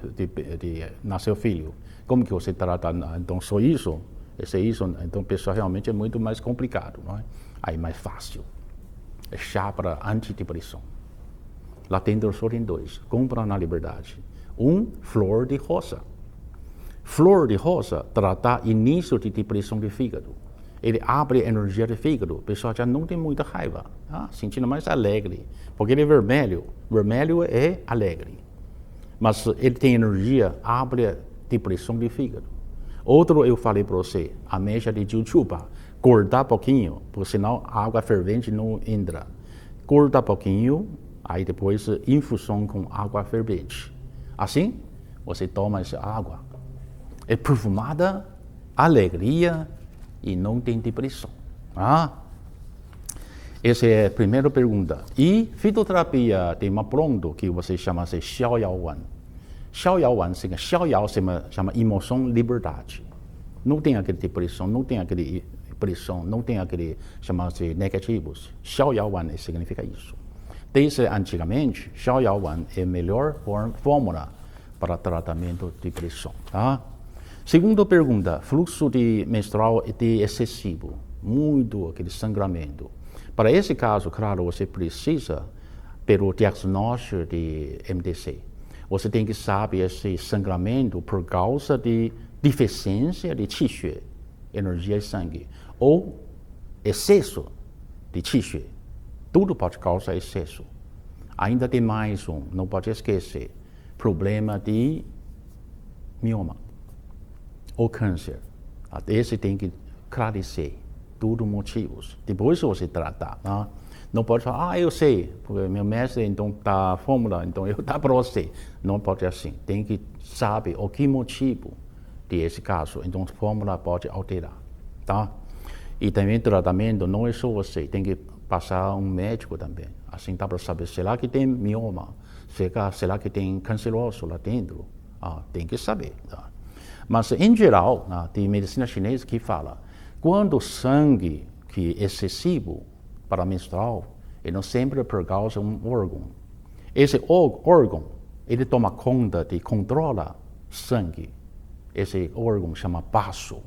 nascer filho. Como que você trata? Então, só isso, então, pessoal, realmente é muito mais complicado, não é? Aí, mais fácil. É chá para antidepressão. Lá dentro só tem 2, compra na Liberdade. Flor de rosa. Flor de rosa trata início de depressão de fígado. Ele abre a energia do fígado, o pessoal já não tem muita raiva, sentindo mais alegre, porque ele é vermelho, vermelho é alegre, mas ele tem energia, abre a depressão do fígado. Outro eu falei para você, ameixa de jujuba, cortar pouquinho, porque senão a água fervente não entra. Corta pouquinho, aí depois infusão com água fervente. Assim, você toma essa água. É perfumada, alegria, e não tem depressão. Essa é a primeira pergunta. E fitoterapia tem uma pronto que você chama de Xiao Yao Wan. Xiao Yao Wan, Xiao Yao chama emoção liberdade. Não tem aquele depressão, não tem aquele pressão, não tem aquele chamado-se negativos. Xiaoyaowan significa isso. Desde antigamente, Xiaoyaowan é a melhor fórmula para tratamento de pressão. Tá? Segunda pergunta, fluxo de menstrual é excessivo, muito aquele sangramento. Para esse caso, claro, você precisa, pelo diagnóstico de MDC, você tem que saber esse sangramento por causa de deficiência de qi xue, energia e sangue, ou excesso de qi xue. Tudo pode causar excesso. Ainda tem mais um, não pode esquecer, problema de mioma ou câncer. Esse tem que esclarecer todos os motivos. Depois você tratar. Tá? Não pode falar, eu sei, porque meu mestre então dá a fórmula, então eu dá para você. Não pode assim. Tem que saber o que motivo desse caso. Então a fórmula pode alterar. Tá? E também tratamento não é só você, tem que passar um médico também. Assim dá para saber, será que tem mioma? Será que tem canceroso lá dentro? Tem que saber. Tá? Mas, em geral, tem medicina chinesa que fala, quando o sangue que é excessivo para menstrual, ele sempre por causa de um órgão. Esse órgão, ele toma conta de controla sangue. Esse órgão chama baço.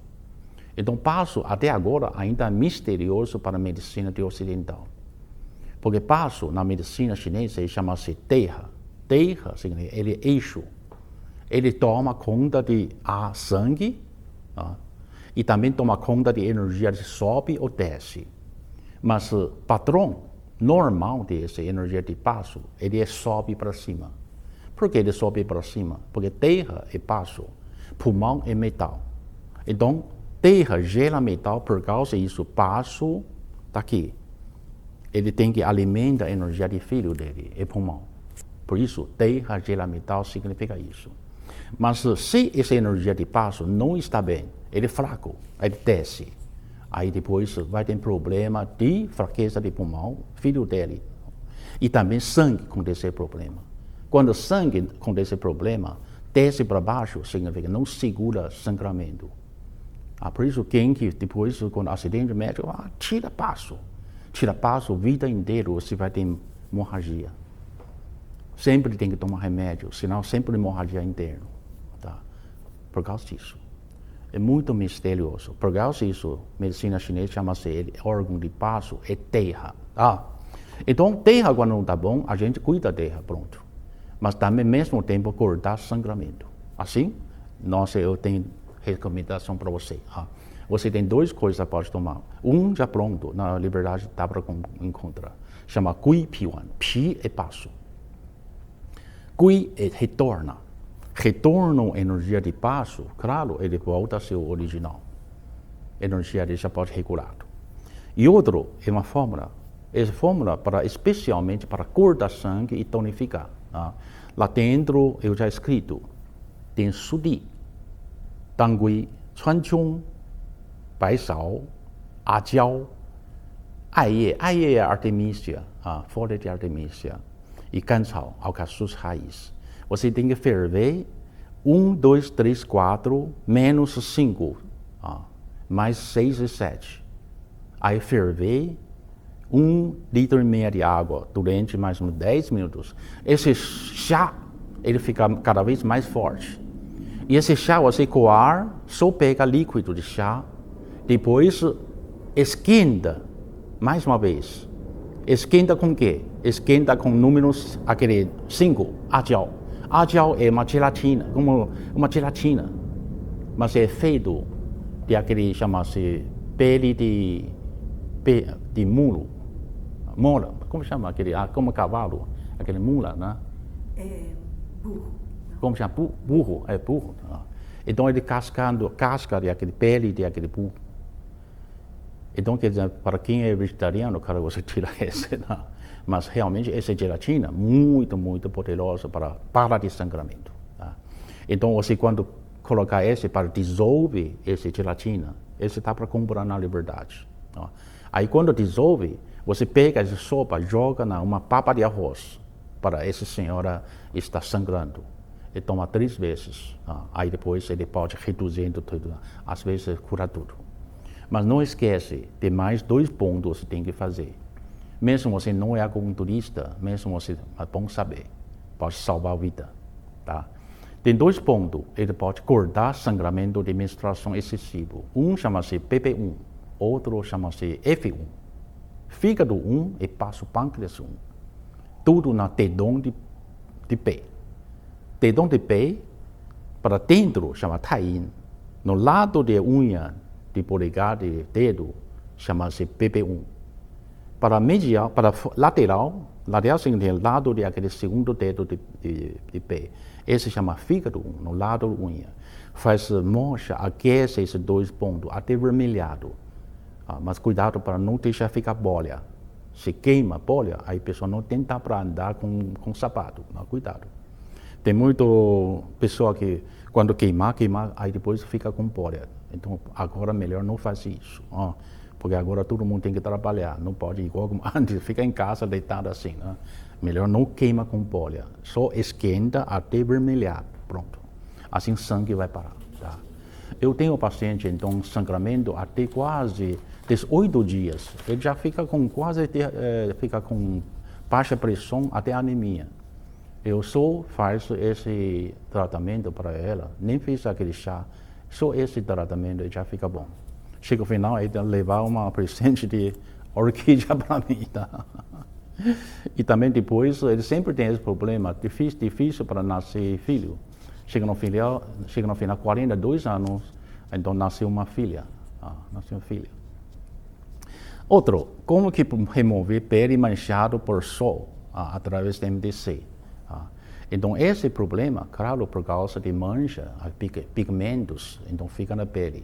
Então, baço, até agora, ainda é misterioso para a medicina de ocidental. Porque baço, na medicina chinesa, chama-se terra. Terra significa, ele é eixo. Ele toma conta de sangue, e também toma conta de energia que sobe ou desce. Mas o padrão normal dessa energia de baço, ele sobe para cima. Por que ele sobe para cima? Porque terra é baço, pulmão é metal. Então, terra gera metal, por causa disso, baço está aqui. Ele tem que alimentar a energia de filho dele, é pulmão. Por isso, terra gera metal significa isso. Mas se essa energia de baço não está bem, ele é fraco, ele desce. Aí depois vai ter problema de fraqueza de pulmão, filho dele. E também sangue com esse problema. Quando sangue com esse problema desce para baixo, significa não segura sangramento. Por isso quem que depois, com acidente médico, tira baço. Tira baço a vida inteira, você vai ter hemorragia. Sempre tem que tomar remédio, senão sempre hemorragia interna. Tá? Por causa disso. É muito misterioso. Por causa disso, medicina chinesa chama-se órgão de baço, é terra. Então, terra quando não está bom, a gente cuida da terra, pronto. Mas também, ao mesmo tempo, cortar sangramento. Assim, eu tenho recomendação para você. Você tem duas coisas para tomar. Um já pronto, na liberdade dá para encontrar. Chama Gui Piwan. Pi é baço. Gui é retorna. Retorna a energia de baço, claro, ele volta a ser o original. A energia já pode regular. E outro é uma fórmula. Essa fórmula especialmente para cortar sangue e tonificar. Lá dentro eu já escrito, tem sudi, tangui, chuanchong, baisao, ajiao, aie é artemisia, folha de artemisia, e cansao, alcaçuz raiz. Você tem que ferver 1, 2, 3, 4, menos 5, mais 6 e 7. Aí ferver 1,5 litro de água durante mais uns 10 minutos. Esse chá, ele fica cada vez mais forte. E esse chá, você coar, só pega líquido de chá, depois esquenta, mais uma vez. Esquenta com o quê? Esquenta com números, aquele 5, ajiao. Ajiao é uma gelatina, como uma gelatina, mas é feito de aquele, chama-se pele de mulo. Mola, como chama aquele, como cavalo, aquele mula, né? Burro. Como chama? Burro, é burro. Então ele casca de aquele pele de aquele burro. Então, quer dizer, para quem é vegetariano, cara, você tira esse, né? Mas realmente essa gelatina muito, muito poderosa para parar de sangramento. Tá? Então, você quando colocar esse para dissolver essa gelatina, esse dá para comprar na Liberdade. Tá? Aí quando dissolve, você pega essa sopa, joga numa papa de arroz para essa senhora está sangrando. Ele toma 3 vezes. Aí depois ele pode reduzindo tudo. Às vezes cura tudo. Mas não esquece, tem mais 2 pontos que você tem que fazer. Mesmo você não é acupunturista, mesmo você é bom saber, pode salvar a vida. Tá? Tem 2 pontos, ele pode cortar sangramento de menstruação excessivo. Um chama-se PP1, outro chama-se F1. Fígado 1 e passo pâncreas 1. Tudo na dedão de pé. Dedão de pé, para dentro, chama Taiyin. No lado da unha de polegar de dedo, chama-se PP1. Para medial, para lateral significa lado de aquele segundo dedo de pé. Esse chama fígado 1, no lado da unha. Faz mancha, aquece esses 2 pontos, até vermelhado. Mas cuidado para não deixar ficar bolha. Se queima bolha, aí a pessoa não tenta para andar com sapato. Não, cuidado. Tem muita pessoa que quando queimar, aí depois fica com bolha. Então agora melhor não fazer isso. Porque agora todo mundo tem que trabalhar. Não pode igual como antes, fica em casa deitado assim. Né? Melhor não queima com bolha. Só esquenta até vermelhar. Pronto. Assim o sangue vai parar. Tá? Eu tenho paciente, então, sangramento até quase 18 dias. Ele já fica com fica com baixa pressão até anemia. Eu só faço esse tratamento para ela, nem fiz aquele chá. Só esse tratamento já fica bom. Chega o final, ele levar uma presente de orquídea para mim. Tá? E também depois, ele sempre tem esse problema, difícil para nascer filho. Chega no final, 42 anos, então nasceu uma filha. Nasceu uma filha. Outro, como que remover pele manchada por sol através do MDC? Então, esse problema, claro, por causa de mancha, pigmentos, então fica na pele.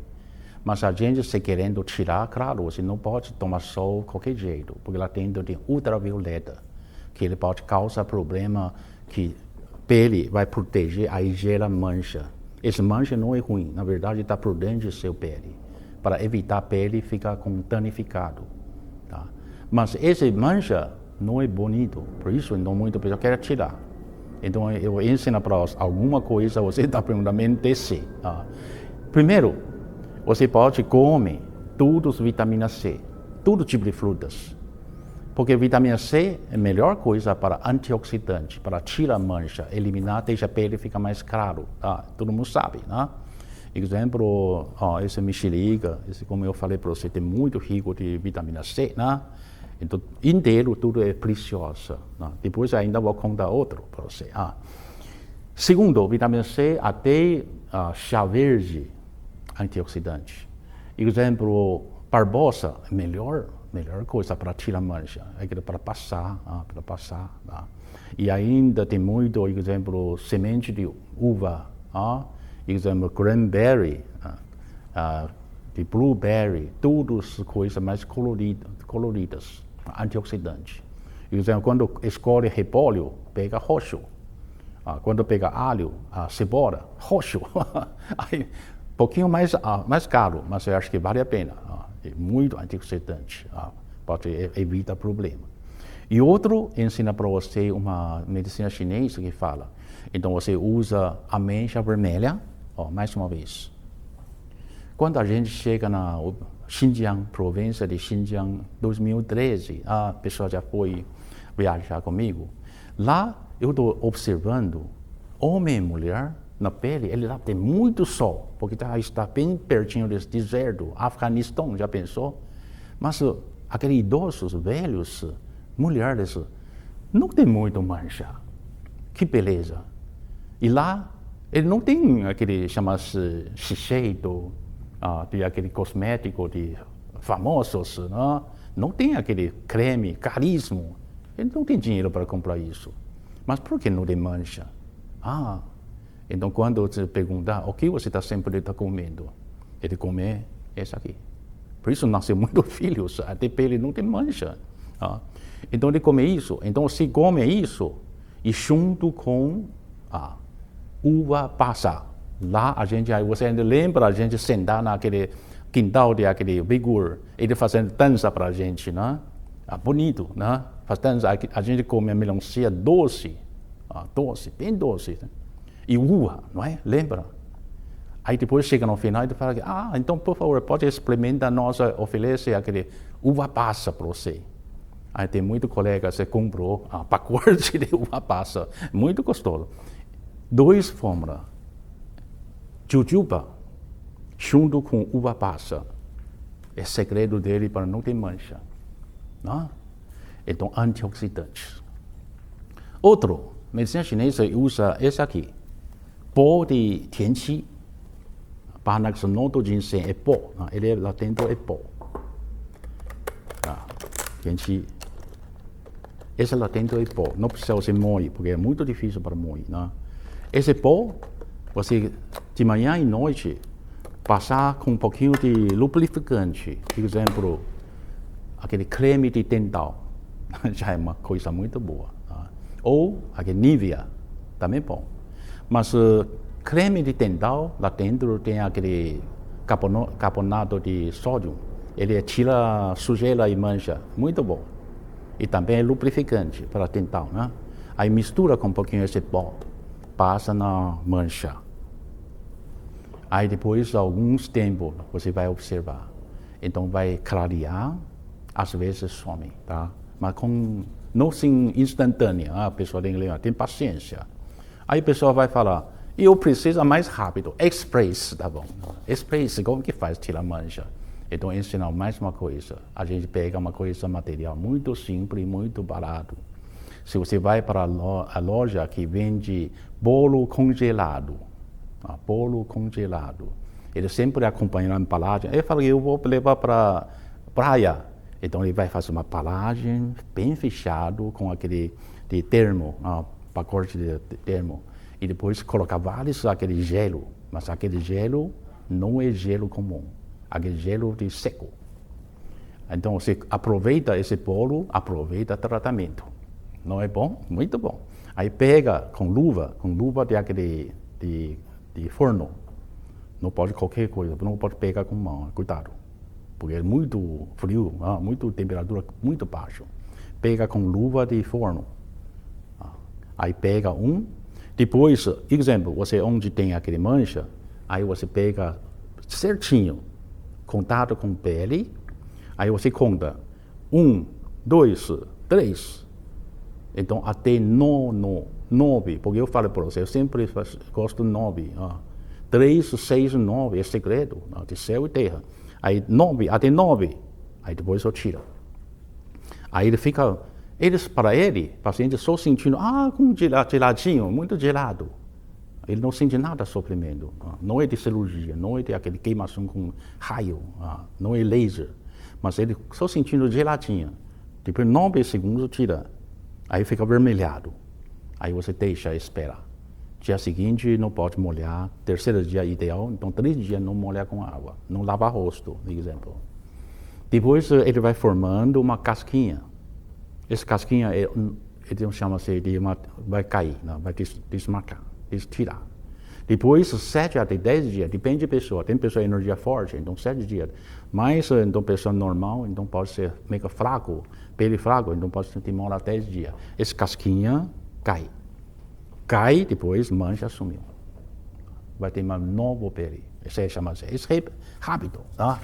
Mas a gente, se querendo tirar, claro, você não pode tomar sol de qualquer jeito, porque lá dentro tem ultravioleta, que ele pode causar problema que pele vai proteger, aí gera mancha. Esse mancha não é ruim, na verdade está por dentro do seu pele, para evitar a pele ficar danificado. Tá? Mas esse mancha não é bonito, por isso então muita pessoa quer tirar. Então eu ensino para você alguma coisa, você está perguntando MDC. Primeiro, você pode comer tudo vitamina C, todo tipo de frutas. Porque vitamina C é a melhor coisa para antioxidante, para tirar mancha, eliminar, deixa a pele ficar mais claro. Todo mundo sabe, né? Exemplo, esse mexerica, esse, como eu falei para você, tem muito rico de vitamina C, né? Então, inteiro, tudo é precioso. Né? Depois ainda vou contar outro para você. Segundo, vitamina C, até chá verde, antioxidante. Exemplo, barbosa, melhor coisa para tirar mancha, é para passar, Tá? E ainda tem muito, exemplo, semente de uva, exemplo, cranberry, de blueberry, todas coisas mais coloridas, antioxidantes. Exemplo, quando escolhe repolho, pega roxo. Quando pega alho, cebola, roxo. Aí, pouquinho mais caro, mas eu acho que vale a pena. É muito antioxidante, pode evitar problema. E outro ensina para você uma medicina chinesa que fala. Então você usa ameixa vermelha, mais uma vez. Quando a gente chega na Xinjiang, província de Xinjiang, 2013, a pessoa já foi viajar comigo. Lá eu estou observando homem e mulher. Na pele, ele lá tem muito sol, porque está bem pertinho desse deserto, Afeganistão, já pensou? Mas aqueles idosos, velhos, mulheres, não tem muito mancha. Que beleza. E lá, ele não tem aquele, chama-se Shiseido, de aquele cosmético de famosos, não tem aquele creme caríssimo. Ele não tem dinheiro para comprar isso. Mas por que não tem mancha? Então, quando você perguntar o que você está sempre comendo, ele come esse aqui. Por isso nasceu muitos filhos, até pele não tem mancha. Então, ele come isso. Então, se come isso, e junto com a uva passa. Lá, você ainda lembra a gente sentar naquele quintal de aquele vigor, ele fazendo dança para a gente, né? Bonito, né? Faz dança, a gente come a melancia doce, bem doce. Né? e uva, não é? Lembra? Aí depois chega no final e fala, então por favor, pode experimentar, nós oferecer aquele uva passa para você. Aí tem muito colega que comprou a pacote de uva passa, muito gostoso. 2 fórmulas, jujuba junto com uva passa, é segredo dele para não ter mancha. Não? Então, antioxidantes. Outro, medicina chinesa usa esse aqui, pó de tianqi. Panaxolone do ginseng é pó, ele lá dentro é pó. Tianqi. Esse lá dentro é pó, não precisa você moer, porque é muito difícil para moer. Não? Esse pó, você de manhã e noite, passar com um pouquinho de lubrificante, por exemplo, aquele creme de dental, já é uma coisa muito boa. Tá? Ou aquele Nivea, também bom. Mas creme de dental, lá dentro tem aquele carbonato de sódio, ele tira sujeira e mancha, muito bom. E também é lubrificante para dental, né? Aí mistura com um pouquinho esse pó, passa na mancha. Aí depois, alguns tempos, você vai observar. Então vai clarear, às vezes some, tá? Mas não assim instantânea, a pessoa tem paciência. Aí a pessoa vai falar, eu preciso mais rápido, express, tá bom? Express, como que faz tirar mancha? Então ensinar mais uma coisa, a gente pega uma coisa material muito simples, muito barato. Se você vai para a loja que vende bolo congelado, ele sempre acompanha a embalagem. Ele fala, eu vou levar para praia. Então ele vai fazer uma embalagem bem fechado com aquele de termo, pacote de termo. E depois colocar vários aquele gelo. Mas aquele gelo não é gelo comum. Aquele gelo de seco. Então você aproveita esse bolo, aproveita o tratamento. Não é bom? Muito bom. Aí pega com luva de aquele de forno. Não pode qualquer coisa, não pode pegar com mão, cuidado. Porque é muito frio, muito temperatura muito baixa. Pega com luva de forno. Aí pega depois, exemplo, você onde tem aquele mancha, aí você pega certinho, contato com pele, aí você conta 1, 2, 3. Então até 9, porque eu falo para você, eu sempre gosto de 9. 3, 6, 9 é segredo de céu e terra. Aí 9, até 9, aí depois eu tiro. Aí ele fica, paciente só sentindo, com geladinho, muito gelado. Ele não sente nada sofrimento. Não é de cirurgia, não é de aquele queimação com raio, não é laser. Mas ele só sentindo geladinho. Depois 9 segundos tira. Aí fica vermelhado. Aí você deixa, espera. Dia seguinte não pode molhar. Terceiro dia ideal, então 3 dias não molhar com água. Não lava rosto, por exemplo. Depois ele vai formando uma casquinha. Essa casquinha, ele chama-se de vai cair, vai desmarcar, tirar. Depois 7 até 10 dias, depende da pessoa. Tem pessoa com energia forte, então 7 dias. Mas então pessoa normal, então pode ser meio fraco, pele fraco, então pode demorar 10 dias. Essa casquinha cai. Cai, depois mancha sumiu. Vai ter uma nova pele. Isso chama-se rápido. Tá?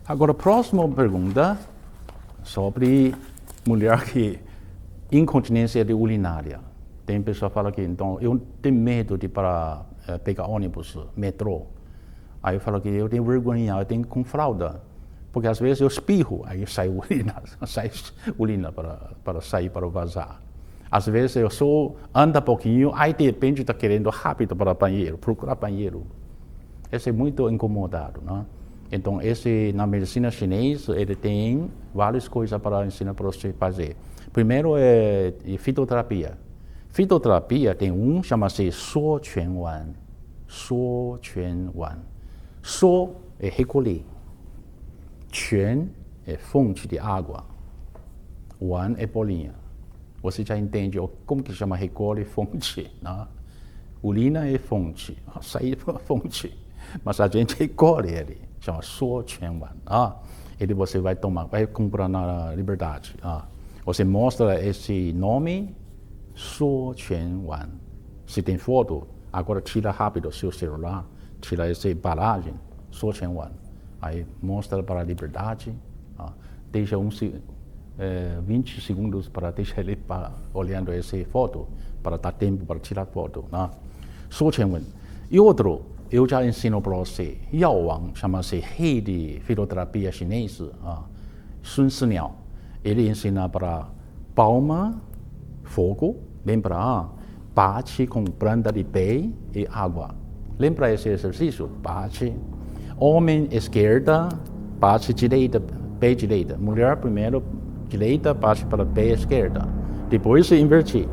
Agora, a próxima pergunta sobre mulher que incontinência de urinária. Tem pessoa que fala que então eu tenho medo de pegar ônibus, metrô. Aí eu falo que eu tenho vergonha, eu tenho com fralda. Porque às vezes eu espirro, aí sai urina para sair, para vazar. Às vezes eu só ando um pouquinho, aí de repente está querendo rápido para o banheiro, procurar banheiro. Esse é muito incomodado, né? Então, na medicina chinesa, ele tem várias coisas para ensinar para você fazer. Primeiro é fitoterapia. Fitoterapia tem chama-se Suo Quan Wan. Suo Quan Wan. Suo é recolher. Quan é fonte de água. Wan é bolinha. Você já entende como que chama recolhe fonte, né? Urina é fonte, sair é fonte. Mas a gente recolhe ele, chama Suo Quan Wan. Ele você vai comprar na Liberdade. Você mostra esse nome, Suo Quan Wan. Se tem foto, agora tira rápido o seu celular, tira essa embalagem, só 100 yuan. Aí mostra para a liberdade, deixa 20 segundos para deixar ele olhando essa foto, para dar tempo para tirar foto. Só 100 yuan. E outro, eu já ensino para você, Yao Wang, chama-se rei de fitoterapia chinesa, Sun Siniao. Ele ensina para palma, fogo, lembra? Bate com planta de pé e água. Lembra esse exercício? Bate. Homem esquerda, bate direita, pé direita. Mulher primeiro, direita, bate para pé esquerda. Depois se invertir.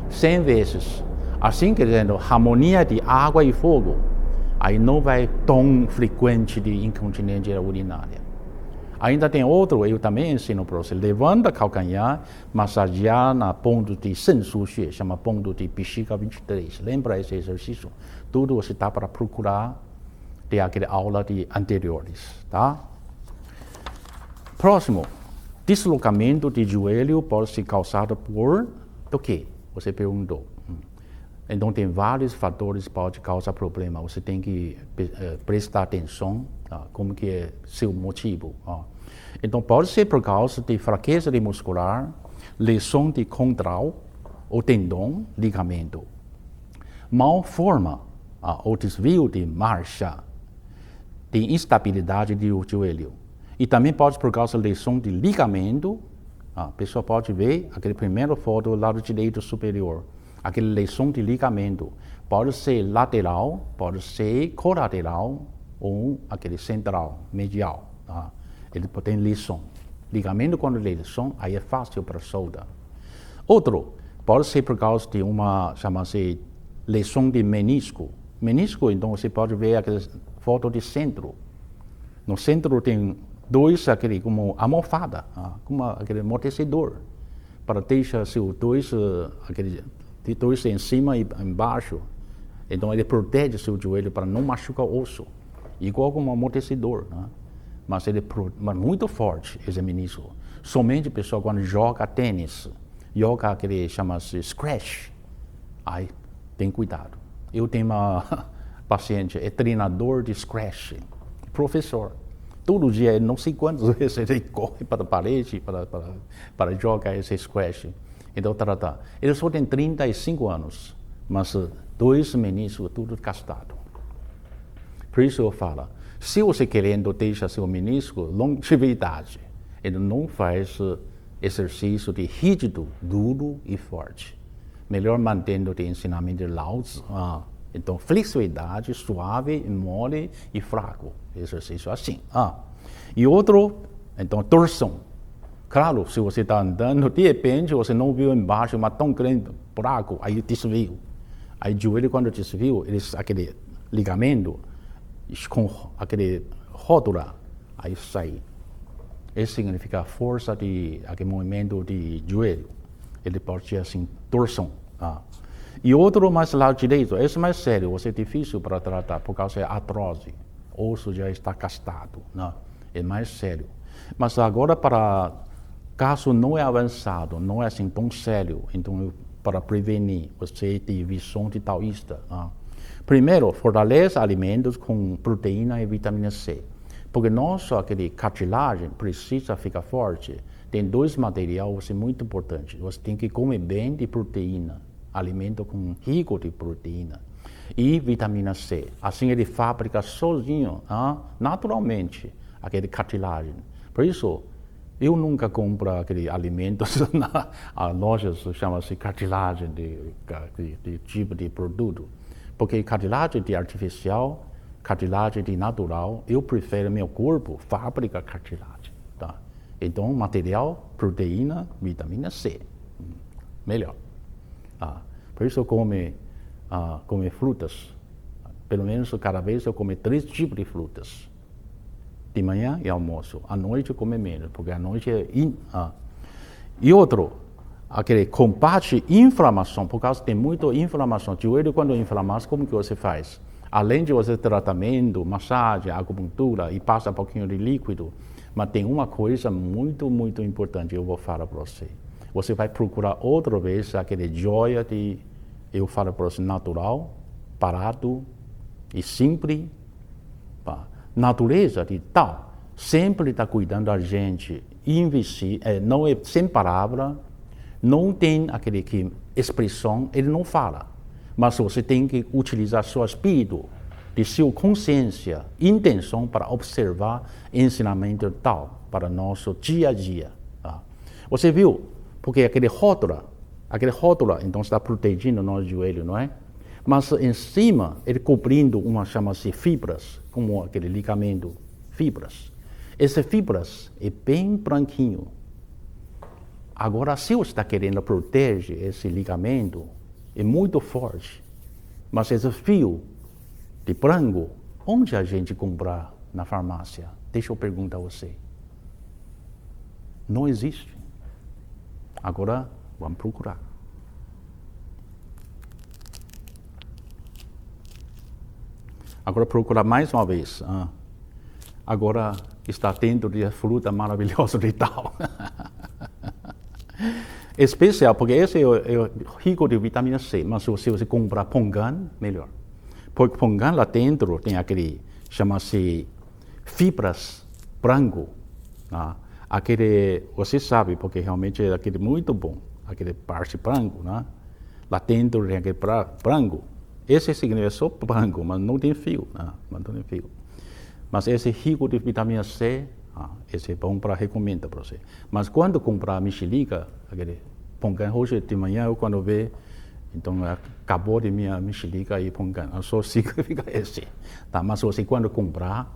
100 vezes. Assim quer dizer, harmonia de água e fogo. Aí não vai tão frequente de incontinência urinária. Ainda tem outro, eu também ensino para você. Levanta o calcanhar, massagear na ponto de Sensu-xue, chama ponto de bexiga 23. Lembra esse exercício? Tudo você dá para procurar de aquela aula de anteriores, tá? Próximo, deslocamento de joelho pode ser causado por o quê? Você perguntou. Então tem vários fatores que podem causar problema. Você tem que prestar atenção, como que é seu motivo. Então pode ser por causa de fraqueza de muscular, lesão de condral, ou tendão, ligamento, mal forma, ou desvio de marcha, de instabilidade do joelho. E também pode por causa de lesão de ligamento. A pessoa pode ver aquele primeiro foto do lado direito superior. Aquela lesão de ligamento pode ser lateral, pode ser colateral ou aquele central, medial. Ele tem lesão. Ligamento quando tem lesão, aí é fácil para solda. Outro, pode ser por causa de uma, chama-se lesão de menisco. Menisco, então você pode ver aquela foto de centro. No centro tem dois, aquele como almofada, como aquele amortecedor, para deixar seu dois em cima e embaixo. Então ele protege seu joelho para não machucar o osso, igual como um amortecedor. Mas ele é muito forte, esse menisco. Somente a pessoa quando joga tênis, joga aquele chama-se scratch, aí tem cuidado. Eu tenho uma paciente, é treinador de scratch, professor. Todo dia, não sei quantas vezes ele corre para a parede para jogar esse scratch. Então, ele só tem 35 anos, mas 2 meniscos tudo gastado. Por isso eu falo, se você querendo deixar seu menisco longevidade, ele não faz exercício de rígido, duro e forte. Melhor mantendo o ensinamento de Lao Tzu. Então, flexibilidade, suave, mole e fraco. Exercício assim. E outro, então, torção. Claro, se você está andando, de repente você não viu embaixo, mas tão grande buraco, aí desvio. Aí o joelho, quando desvio, aquele ligamento, com aquele rótula, aí sai. Isso significa força de aquele movimento de joelho. Ele pode ser assim, torção. E outro mais lado direito, esse é mais sério, você é difícil para tratar, por causa da artrose. O osso já está gastado, é mais sério. Mas agora, para caso não é avançado, não é assim tão sério, então para prevenir, você tem visão de taoísta. Primeiro, fortalece alimentos com proteína e vitamina C. Porque nossa aquele cartilagem precisa ficar forte. Tem 2 materiais muito importantes. Você tem que comer bem de proteína, alimento com rico de proteína e vitamina C. Assim ele fabrica sozinho, naturalmente, aquele cartilagem. Por isso, eu nunca compro aquele alimentos na loja, chama-se cartilagem de tipo de produto. Porque cartilagem de artificial, cartilagem de natural, eu prefiro meu corpo fabrica cartilagem. Então, material, proteína, vitamina C. Melhor. Por isso eu come frutas. Pelo menos cada vez eu como 3 tipos de frutas. De manhã e almoço. À noite eu como menos, porque à noite E outro, aquele combate inflamação, por causa tem muita inflamação. Joelho quando inflamar, como que você faz? Além de você tratamento, massagem, acupuntura e passa um pouquinho de líquido, mas tem uma coisa muito, muito importante, eu vou falar para você. Você vai procurar outra vez aquele joia de eu falo para você, natural, parado e simples. Natureza de tal, sempre está cuidando da gente, não é sem palavra, não tem aquele que expressão, ele não fala. Mas você tem que utilizar seu espírito, de sua consciência, intenção para observar ensinamento tal para nosso dia a dia. Tá? Você viu? Porque aquele rótula, então está protegendo o nosso joelho, não é? Mas em cima, ele cobrindo chama-se fibras, como aquele ligamento, fibras. Essas fibras é bem branquinho. Agora, se você está querendo proteger esse ligamento, é muito forte. Mas esse fio de branco, onde a gente comprar na farmácia? Deixa eu perguntar a você. Não existe. Agora, vamos procurar. Agora, procurar mais uma vez. Agora, está dentro de fruta maravilhosa de tal. Especial, porque esse é rico de vitamina C, mas se você comprar pongan, melhor. Porque pongan lá dentro tem aquele, chama-se fibras branco. Aquele, você sabe, porque realmente é aquele muito bom, aquele parte branco, lá dentro tem aquele branco. Esse significa só branco, mas não tem fio, Mas esse rico de vitamina C, esse é bom para recomendar para você. Mas quando comprar mexerica, aquele pongan, hoje de manhã eu quando vejo, então acabou de minha mexerica e pongan, só significa esse. Tá? Mas você quando comprar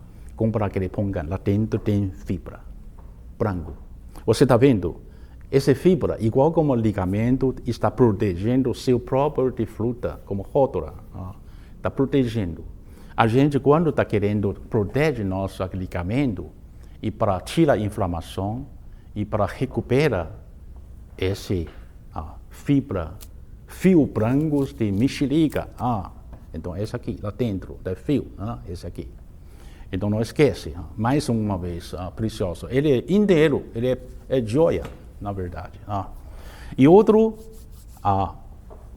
aquele pongan, lá dentro tem fibra, branco. Você está vendo? Essa fibra, igual como o ligamento, está protegendo o seu próprio de fruta, como rótula. Está protegendo. A gente, quando está querendo proteger nosso ligamento, e para tirar a inflamação, e para recuperar esse fio brancos de mexerica. Então, esse aqui, lá dentro, do fio, esse aqui. Então, não esquece, mais uma vez, precioso. Ele é inteiro, ele é joia, na verdade. E outro,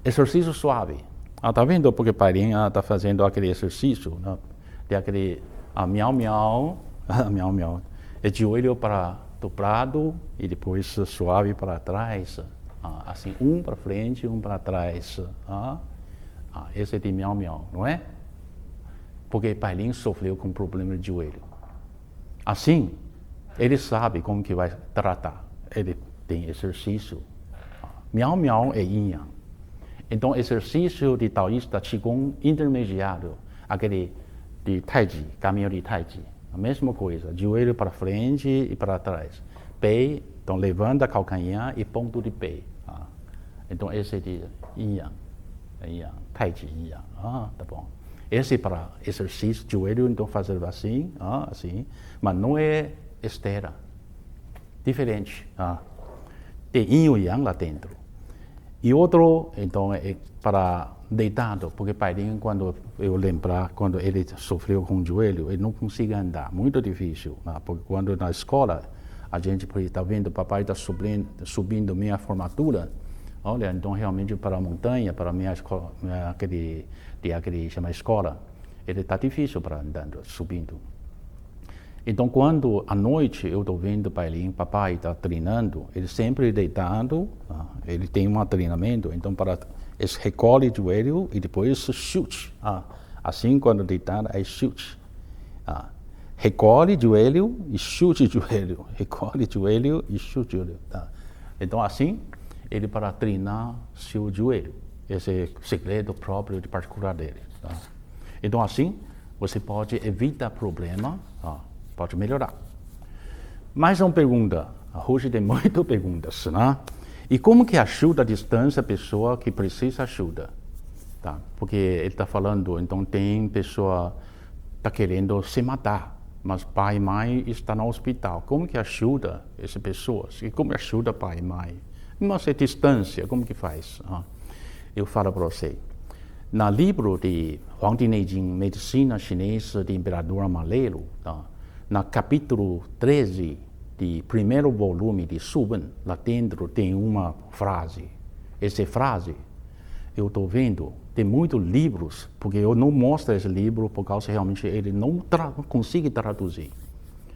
exercício suave. Tá vendo? Porque o Pairinho está fazendo aquele exercício, de aquele miau-miau, miau-miau. É joelho para dobrado e depois suave para trás. Assim, um para frente, um para trás. Esse é de miau-miau, não é? Porque o Pairinho sofreu com problema de joelho. Assim, ele sabe como que vai tratar. Ele tem exercício. Miau-miau é yin yang. Então, exercício de taoísta Qigong intermediário, aquele de Tai Chi, caminho de Tai Chi. A mesma coisa, joelho para frente e para trás. Pé, então levanta a calcanhar e ponto de pé. Então, esse é de yin yang, Tai Chi yin yang. Tá bom. Esse é para exercício, joelho, então fazer assim, assim. Mas não é esteira. Diferente. Tem yin e yang lá dentro. E outro, então, é para deitado, porque Pairinho, quando eu lembrar, quando ele sofreu com o joelho, ele não conseguia andar, muito difícil. Porque quando na escola, a gente está vendo, o papai está subindo minha formatura, olha, então realmente para a montanha, para a minha escola, aquele chama escola, ele está difícil para andando, subindo. Então, quando à noite eu estou vendo o Pairinho, papai está treinando, ele sempre deitado, ele tem um treinamento, então para ele recolhe o joelho e depois chute. Assim, quando deitado, aí chute. Recolhe o joelho e chute o joelho. Recolhe o joelho e chute o joelho. Então, assim, ele para treinar seu joelho. Esse é o segredo próprio de particular dele. Então, assim, você pode evitar problema. Pode melhorar. Mais uma pergunta. Hoje tem muitas perguntas, né? E como que ajuda a distância a pessoa que precisa ajuda? Tá? Porque ele está falando, então tem pessoa que está querendo se matar, mas pai e mãe estão no hospital. Como que ajuda essas pessoas? E como ajuda pai e mãe? Mas é distância, como que faz? Eu falo para você. No livro de Huangdi Neijing, Medicina Chinesa de Imperador Amarelo, no capítulo 13 de primeiro volume de Su Wen, lá dentro tem uma frase. Essa frase eu estou vendo, tem muitos livros, porque eu não mostro esse livro por causa realmente ele não consegue traduzir.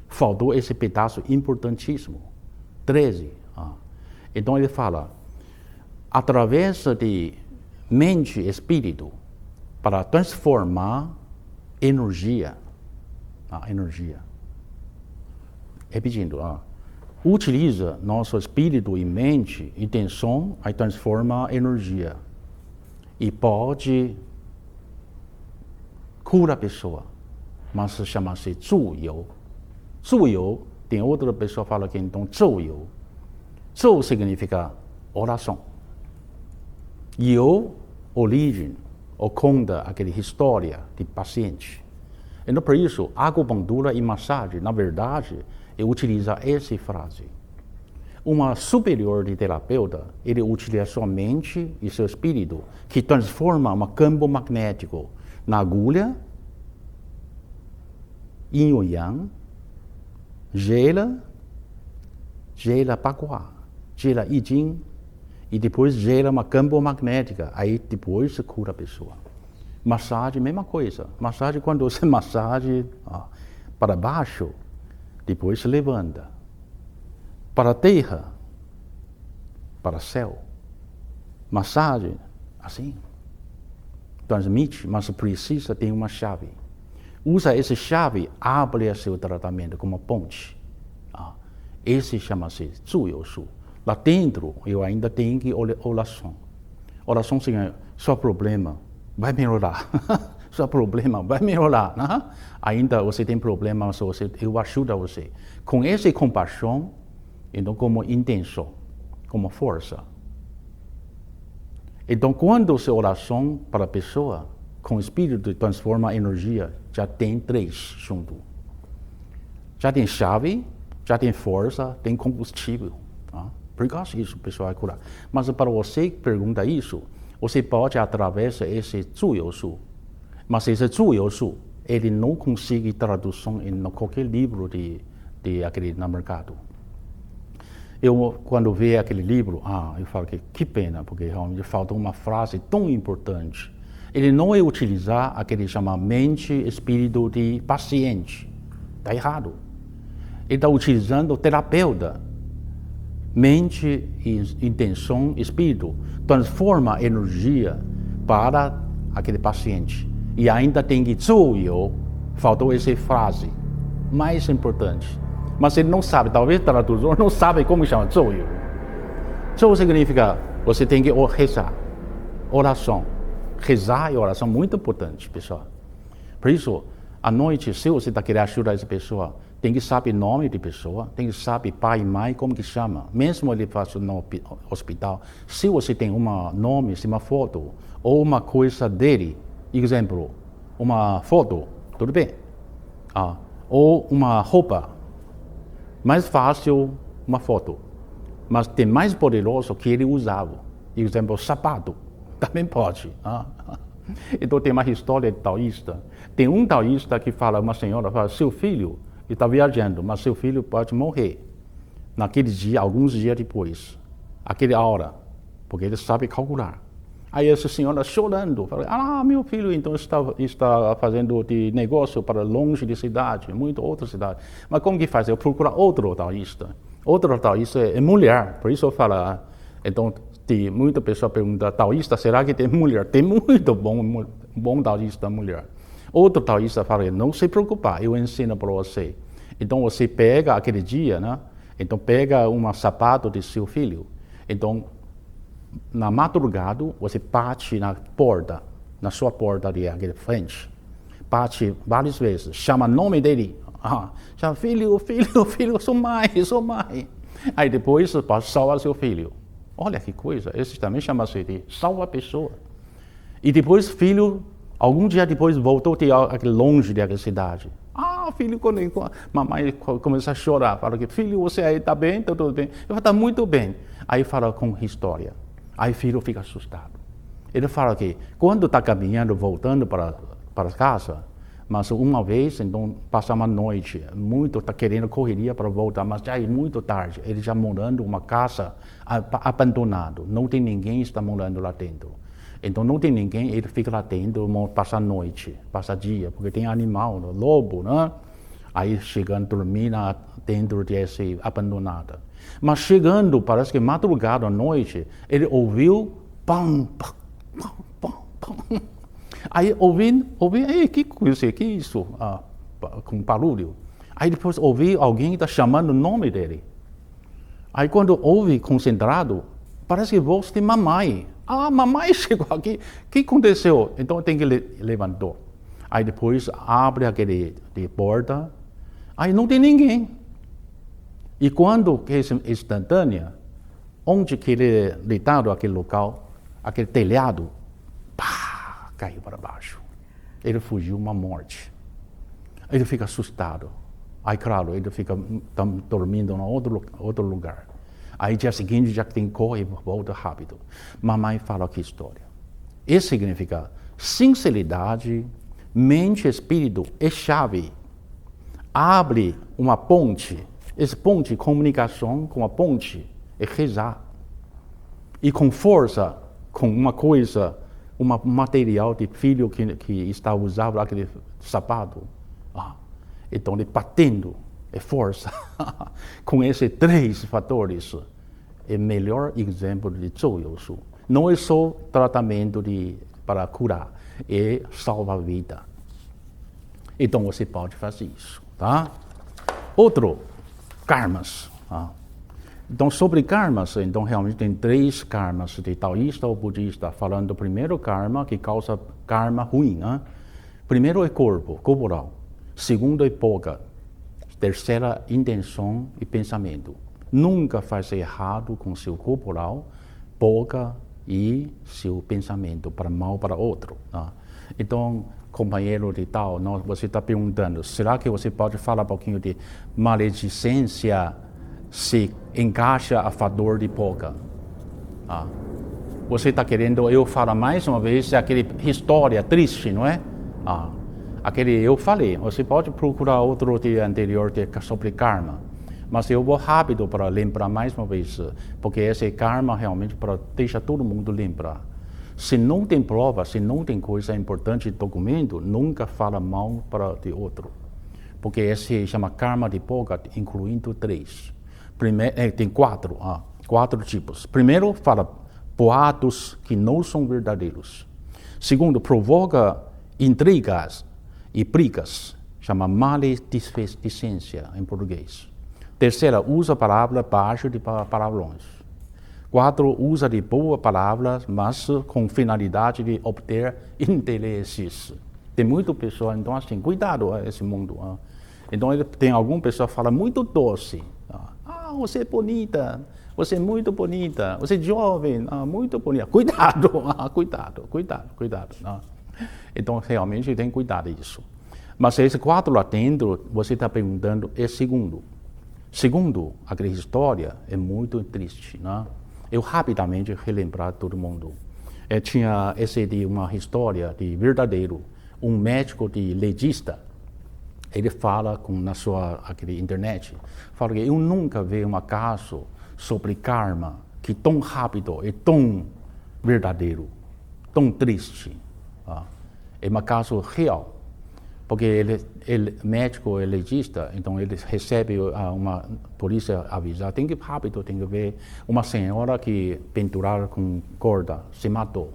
Faltou esse pedaço importantíssimo. 13. Então ele fala, através de mente e espírito, para transformar energia. Energia. Repetindo, utiliza nosso espírito e mente, intenção, aí transforma energia. E pode curar a pessoa, mas chama-se 助游. 助游, tem outra pessoa que fala que então 助游. 助 significa oração. Eu, origem, ou conta aquela história de paciente. Então, por isso, acupuntura e massagem, na verdade, utiliza essa frase. Uma superior de terapeuta, ele utiliza sua mente e seu espírito, que transforma um campo magnético na agulha, yin ou yang, gela Bagua, gela I Ching, e depois gera uma campo magnética, aí depois se cura a pessoa. Massagem, mesma coisa. Massagem, quando você massage para baixo, depois se levanta. Para a terra, para o céu. Massagem, assim. Transmite, mas precisa ter uma chave. Usa essa chave, abre seu tratamento como ponte. Esse chama-se 助游术. Lá dentro, eu ainda tenho que oração. Oração significa, seu problema vai melhorar. Seu problema vai melhorar. Né? Ainda você tem problema, eu ajudo você. Com essa compaixão, então como intenção, como força. Então, quando você oração para a pessoa, com o espírito transforma a energia, já tem 3 junto. Já tem chave, já tem força, tem combustível. Por causa disso, o pessoal vai curar. Mas para você que pergunta isso, você pode através desse 助游术. Mas esse 助游术, ele não consegue tradução em qualquer livro aquele no mercado. Eu, quando vejo aquele livro, eu falo que pena, porque realmente falta uma frase tão importante. Ele não é utilizar aquele chamado mente, espírito de paciente. Está errado. Ele está utilizando o terapeuta. Mente, intenção, espírito, transforma a energia para aquele paciente. E ainda tem que 助游, faltou essa frase, mais importante. Mas ele não sabe, talvez o tradutor não sabe como chama 助游. 助 significa, você tem que rezar, oração. Rezar e oração muito importante, pessoal. Por isso, à noite, se você está querendo ajudar essa pessoa, tem que saber o nome da pessoa, tem que saber pai e mãe, como que chama. Mesmo ele faz no hospital, se você tem um nome, uma foto, ou uma coisa dele, exemplo, uma foto, tudo bem. Ou uma roupa, mais fácil uma foto. Mas tem mais poderoso que ele usava. Exemplo, sapato, também pode. Então tem uma história de taoísta. Tem um taoísta que fala, uma senhora fala, seu filho está viajando, mas seu filho pode morrer naquele dia, alguns dias depois, aquela hora, porque ele sabe calcular. Aí essa senhora chorando, fala, meu filho então está fazendo de negócio para longe de cidade, muito outra cidade. Mas como que faz? Eu procuro outro taoísta. Outro taoísta é mulher, por isso eu falo, então tem muita pessoa pergunta, taoísta, será que tem mulher? Tem muito bom taoísta mulher. Outro taoísta fala, não se preocupar, eu ensino para você. Então você pega aquele dia, né? Então pega um sapato de seu filho. Então, na madrugada, você bate na porta, na sua porta de aquele frente. Bate várias vezes, chama o nome dele. Chama filho, sou mãe. Aí depois pode salvar seu filho. Olha que coisa, esse também chama-se de salva a pessoa. E depois filho, algum dia depois voltou longe daquela cidade. Filho, quando mamãe começa a chorar, fala que filho, você aí está bem? Tá tudo bem? Eu falo, está muito bem. Aí fala com história. Aí o filho fica assustado. Ele fala que quando está caminhando, voltando para casa, mas uma vez, então, passa uma noite, muito, está querendo correria para voltar, mas já é muito tarde. Ele já morando em uma casa abandonada, não tem ninguém está morando lá dentro. Então não tem ninguém, ele fica lá dentro, passa a noite, passa dia, porque tem animal, lobo, né? Aí chegando, dormir dentro desse abandonado. Mas chegando, parece que madrugada à noite, ele ouviu pam, pam, pam, pam, pam. Aí ouvindo, que coisa, que isso? Com barulho. Aí depois ouvi alguém está chamando o nome dele. Aí quando ouve concentrado, parece que voz de mamãe. Mamãe chegou aqui. O que aconteceu? Então tem que levantar. Aí depois abre aquele de porta. Aí não tem ninguém. E quando é instantânea, onde que ele deitado aquele local, aquele telhado, pá, caiu para baixo. Ele fugiu uma morte. Ele fica assustado. Aí, claro, ele fica dormindo em outro lugar. Aí, dia seguinte, já tem que correr e volta rápido. Mamãe fala que história. Isso significa sinceridade, mente e espírito é chave. Abre uma ponte. Essa ponte de comunicação com a ponte é rezar. E com força, com uma coisa, um material de filho que está usando aquele sapato. Então, ele batendo, é força. Com esses 3 fatores, é o melhor exemplo de Zhou Yousu. Não é só tratamento para curar, é salvar a vida. Então, você pode fazer isso, tá? Outro, karmas. Então, sobre karmas, então realmente tem 3 karmas, de taoísta ou budista, falando do primeiro karma, que causa karma ruim, né? Primeiro é corporal. Segundo é boca. Terceira, intenção e pensamento. Nunca faz errado com seu corporal, boca e seu pensamento, para mal para outro. Então, companheiro de tal, você está perguntando, será que você pode falar um pouquinho de maledicência se encaixa a favor de boca? Você está querendo eu falar mais uma vez aquela história triste, não é? Aquele eu falei, você pode procurar outro dia anterior sobre karma, mas eu vou rápido para lembrar mais uma vez, porque esse karma realmente para deixar todo mundo lembrar. Se não tem prova, se não tem coisa importante de documento, nunca fala mal para de outro, porque esse chama karma de boca, incluindo 3. Primeiro, tem 4 tipos. Primeiro, fala boatos que não são verdadeiros. Segundo, provoca intrigas e brigas, chama maledicência em português. Terceira, usa palavras baixo de palavrões. 4, usa de boas palavras, mas com finalidade de obter interesses. Tem muita pessoa, então assim, cuidado esse mundo. Então tem alguma pessoa que fala muito doce. Você é bonita, você é muito bonita, você é jovem, muito bonita. Cuidado, cuidado. Então, realmente, tem que cuidar disso. Mas esse 4 lá dentro, você está perguntando, é segundo. Segundo, aquela história é muito triste, né? Eu rapidamente relembrar todo mundo. Tinha uma história de verdadeiro, um médico de legista. Ele fala na sua internet, fala que eu nunca vi um caso sobre karma que tão rápido e tão verdadeiro, tão triste. É um caso real, porque ele médico é legista, então ele recebe uma polícia avisar, tem que ir rápido, tem que ver uma senhora que pendurada com corda se matou.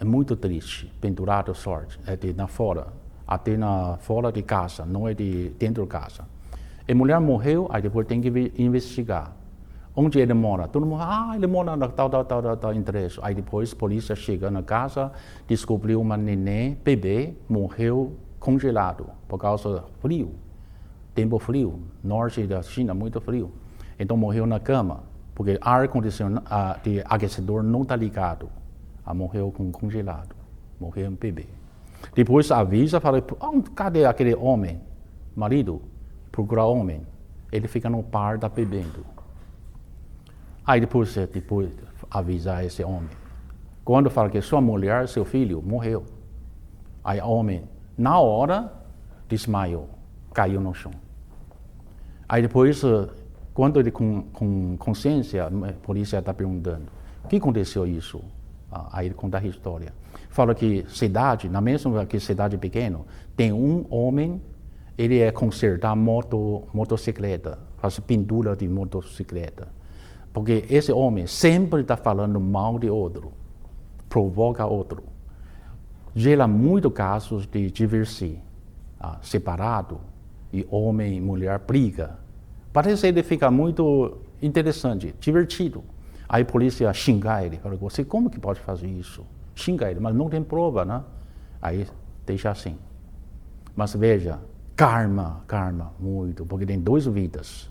É muito triste, pendurado sorte, na fora, até fora de casa, não é de dentro de casa. A mulher morreu, aí depois tem que investigar. Onde ele mora? Todo mundo, ele mora na tal endereço. Aí depois a polícia chega na casa, descobriu uma neném, bebê, morreu congelado por causa do frio. Tempo frio, norte da China, muito frio. Então morreu na cama, porque ar-condicionado, de aquecedor não está ligado. Morreu congelado, morreu um bebê. Depois avisa, fala, cadê aquele homem? Marido, procura homem. Ele fica no bar, está bebendo. Aí depois avisar esse homem. Quando fala que sua mulher, seu filho, morreu. Aí o homem, na hora, desmaiou, caiu no chão. Aí depois, quando ele com consciência, a polícia está perguntando, o que aconteceu isso? Aí ele conta a história. Fala que cidade, na mesma que cidade pequena, tem um homem, ele é consertar motocicleta, faz pintura de motocicleta. Porque esse homem sempre está falando mal de outro, provoca outro. Gera muitos casos de divórcio, separado, e homem e mulher briga. Parece que ele fica muito interessante, divertido. Aí a polícia xinga ele, fala, você como que pode fazer isso? Xinga ele, mas não tem prova, né? Aí deixa assim. Mas veja, karma, muito, porque tem 2 vidas.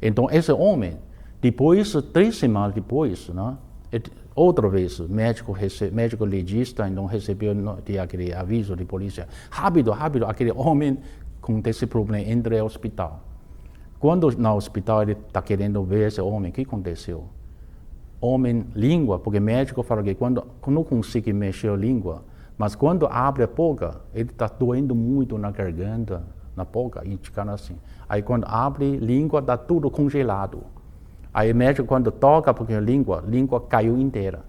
Então esse homem, depois, 3 semanas depois, né? Outra vez, médico legista, então recebeu aquele aviso de polícia. Rápido, aquele homem com esse problema entra no hospital. Quando no hospital ele está querendo ver esse homem, o que aconteceu? Homem, língua, porque o médico fala que quando não consegue mexer a língua, mas quando abre a boca, ele está doendo muito na garganta, na boca, e fica assim. Aí quando abre a língua, está tudo congelado. Aí o médico, quando toca porque a língua caiu inteira.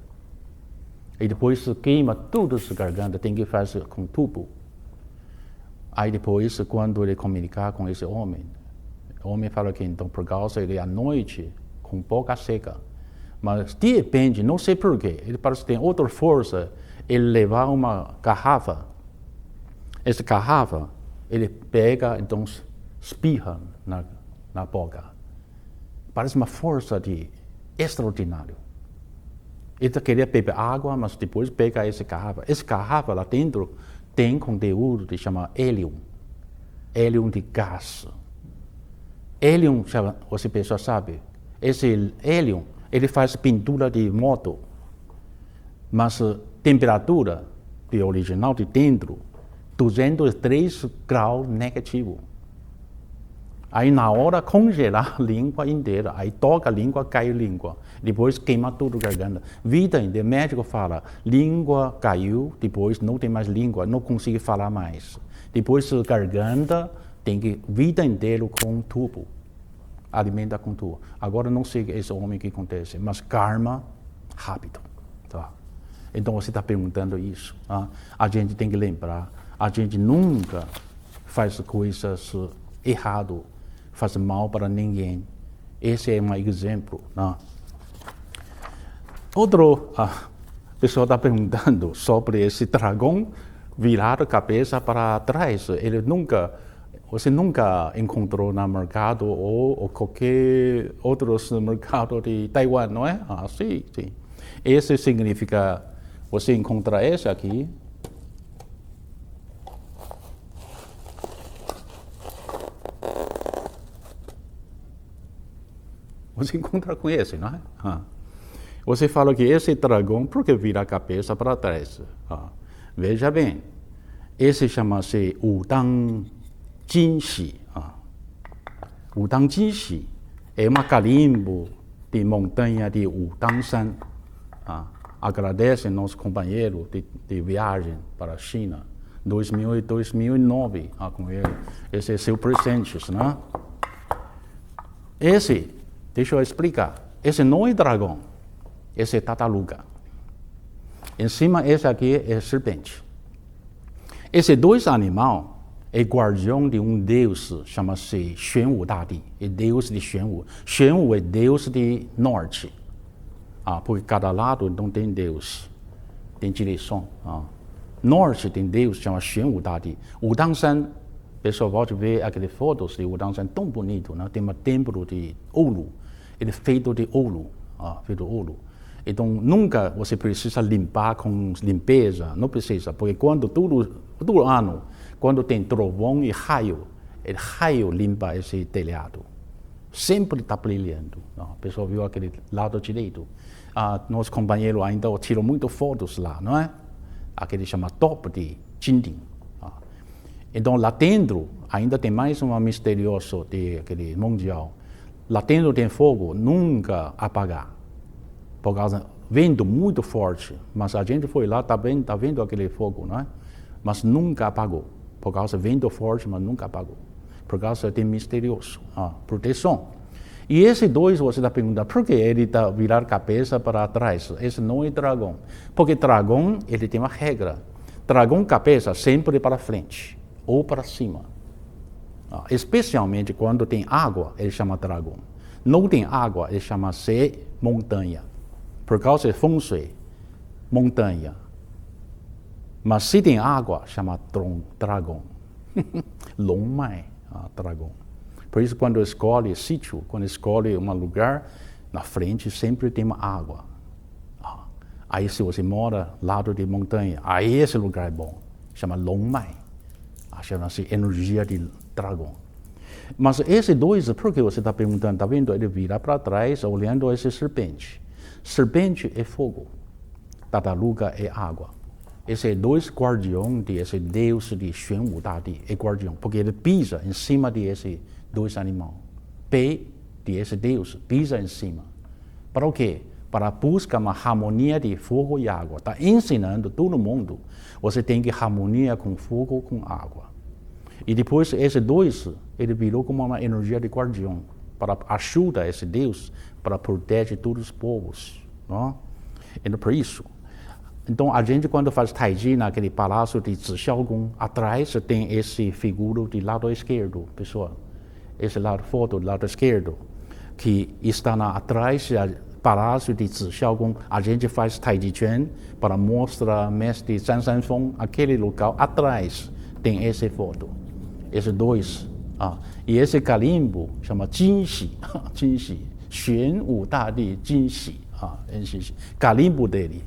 E depois queima tudo essa garganta, tem que fazer com tubo. Aí depois, quando ele comunicar com esse homem, o homem fala que então, por causa ele à noite, com boca seca. Mas de repente, não sei porquê, ele parece que tem outra força, ele levar uma garrafa. Essa garrafa, ele pega, então espirra na boca. Parece uma força extraordinária. Ele queria beber água, mas depois pega essa garrafa. Essa garrafa lá dentro tem conteúdo que chama hélio. Hélio de gás. Hélio, você pessoa sabe, esse hélio, ele faz pintura de moto. Mas a temperatura de original de dentro, 203 graus negativo. Aí na hora congelar a língua inteira, aí toca a língua, cai a língua, depois queima tudo a garganta. Vida inteira, o médico fala, língua caiu, depois não tem mais língua, não consigo falar mais. Depois a garganta tem que, vida inteira com tubo, alimenta com tubo. Agora não sei esse homem que acontece, mas karma, rápido. Tá? Então você está perguntando isso. A gente tem que lembrar, a gente nunca faz coisas erradas, faz mal para ninguém. Esse é um exemplo. Outro pessoa está perguntando sobre esse dragão virar a cabeça para trás. Você nunca encontrou no mercado ou qualquer outro mercado de Taiwan, não é? Sim. Esse significa, você encontra esse aqui. Você encontra com esse, não é? Você fala que esse dragão, por que vira a cabeça para trás? Veja bem, esse chama-se Wudang Jinxi. Wudang Jinxi é uma carimbo de montanha de Wudangshan. Agradece nosso companheiro de viagem para a China, 2000 e 2009, com ele. Esse é seu presente, não é? Esse, deixa eu explicar. Esse não é dragão, esse é tartaruga. Em cima, esse aqui é serpente. Esses 2 animais é guardião de um deus, chama-se Xuanwu Dadi, é deus de Xuanwu. Xuanwu é deus de norte. Porque cada lado não tem deus, tem direção. Norte tem deus, chama Xuanwu Dadi. Wudangshan, pessoal pode ver aquelas fotos de Wudangshan tão bonito, né? Tem um templo de ouro, ele é feito de ouro, Então nunca você precisa limpar com limpeza, não precisa, porque quando todo ano, quando tem trovão e raio, ele raio limpa esse telhado. Sempre está brilhando. O pessoal viu aquele lado direito. Nosso companheiro ainda tirou muitas fotos lá, não é? Aquele chama top de Jinding. Então lá dentro ainda tem mais um misterioso de aquele mundial. Lá dentro tem fogo, nunca apagar. Por causa vento muito forte, mas a gente foi lá, tá vendo aquele fogo, não é? Mas nunca apagou. Por causa vento forte, mas nunca apagou. Por causa de misterioso, proteção. E esse dois, você está perguntando, por que ele está virar cabeça para trás? Esse não é dragão. Porque dragão, ele tem uma regra. Dragão cabeça sempre para frente ou para cima. Especialmente quando tem água, ele chama dragão. Não tem água, ele chama-se montanha. Por causa de feng shui, montanha. Mas se tem água, chama dragão. Long mai, dragão. Por isso, quando escolhe sítio, quando escolhe um lugar, na frente sempre tem uma água. Aí, se você mora lado de montanha, aí esse lugar é bom. Chama long mai. Chama-se energia de dragão. Mas esse dois, por que você está perguntando? Está vendo? Ele vira para trás, olhando esse serpente. Serpente é fogo. Tartaruga é água. Esse é dois guardiões de esse Deus de Xuan Wu Dadi, é guardião, porque ele pisa em cima de esse dois animais. Pé de esse Deus pisa em cima. Para o quê? Para buscar uma harmonia de fogo e água. Está ensinando todo mundo. Você tem que harmonia com fogo e com água. E depois esse dois, ele virou como uma energia de guardião. Para ajudar esse Deus, para proteger todos os povos. Não? Então, por isso. Então, a gente, quando faz Taiji naquele palácio de Zixiaogong, atrás tem esse figura do lado esquerdo, pessoal. Esse lado foto do lado esquerdo, que está atrás do palácio de Zixiaogong. A gente faz Taiji Chuan para mostrar mestre Zhang Sanfeng, aquele local atrás tem essa foto. Esses dois. E esse carimbo chama Jinxi, Jinxi, Xuan Wu Dadi Jinxi, carimbo dele.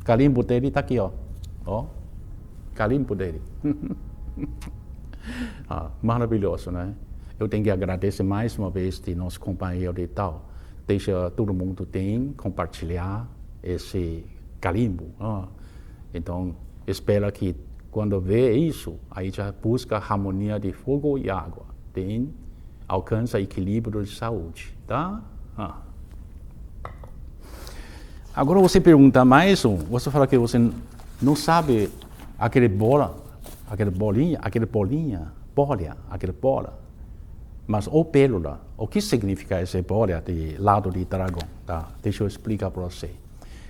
Carimbo dele está aqui, ó. Carimbo dele. Maravilhoso, né? Eu tenho que agradecer mais uma vez de nosso companheiro de tal. Deixa todo mundo compartilhar esse carimbo. Então, espero que quando vê isso, aí já busca harmonia de fogo e água. Alcança equilíbrio de saúde, tá? Agora você pergunta mais você fala que você não sabe aquele bola. Mas ou pélula, o que significa essa bola de lado de dragão? Tá? Deixa eu explicar para você.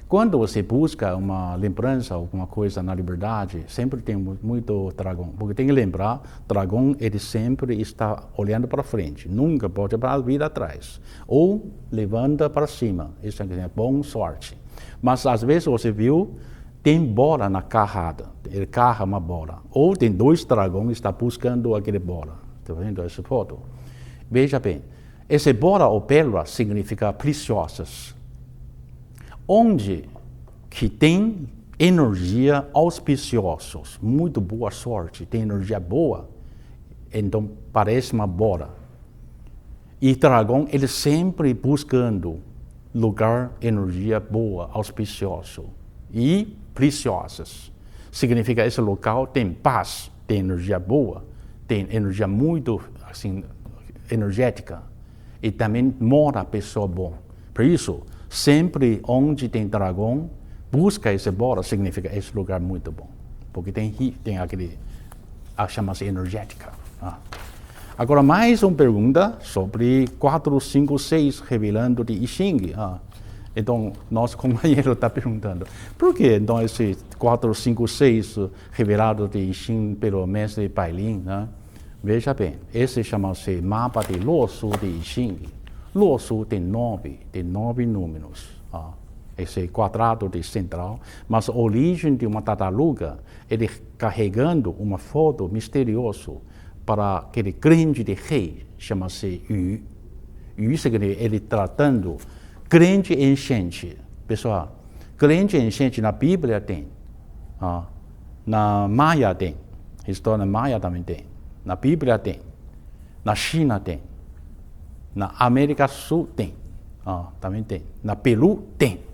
Quando você busca uma lembrança, alguma coisa na liberdade, sempre tem muito dragão. Porque tem que lembrar, dragão ele sempre está olhando para frente, nunca pode vir atrás. Ou levanta para cima, isso é boa sorte. Mas às vezes você viu, tem bola na carrada, ele carrega uma bola. Ou tem dois dragões que estão buscando aquele bola. Está vendo essa foto? Veja bem, essa bola ou pérola significa preciosas. Onde que tem energia auspiciosa, muito boa sorte, tem energia boa, então parece uma bola. E dragão, ele sempre buscando lugar, energia boa, auspicioso e preciosas. Significa esse local tem paz, tem energia boa, tem energia muito assim, energética e também mora pessoa boa. Por isso, sempre onde tem dragão, busca essa bola, significa esse lugar muito bom. Porque tem aquele, chama-se energética. Agora, mais uma pergunta sobre 4, 5, 6, revelando de I Ching. Então, nosso companheiro está perguntando, por que então esse 4, 5, 6 revelado de I Ching pelo mestre Bai Lin? Veja bem, esse chama-se mapa de Luo Su de I Ching. Luo Su tem 9 números. Esse quadrado de central, mas a origem de uma tartaruga, ele carregando uma foto misteriosa para aquele grande de rei, chama-se Yu. Yu significa ele tratando grande enchente. Pessoal, grande enchente na Bíblia tem, na Maia tem, história Maia também tem, na Bíblia tem, na China tem, na América Sul tem, também tem, na Peru tem.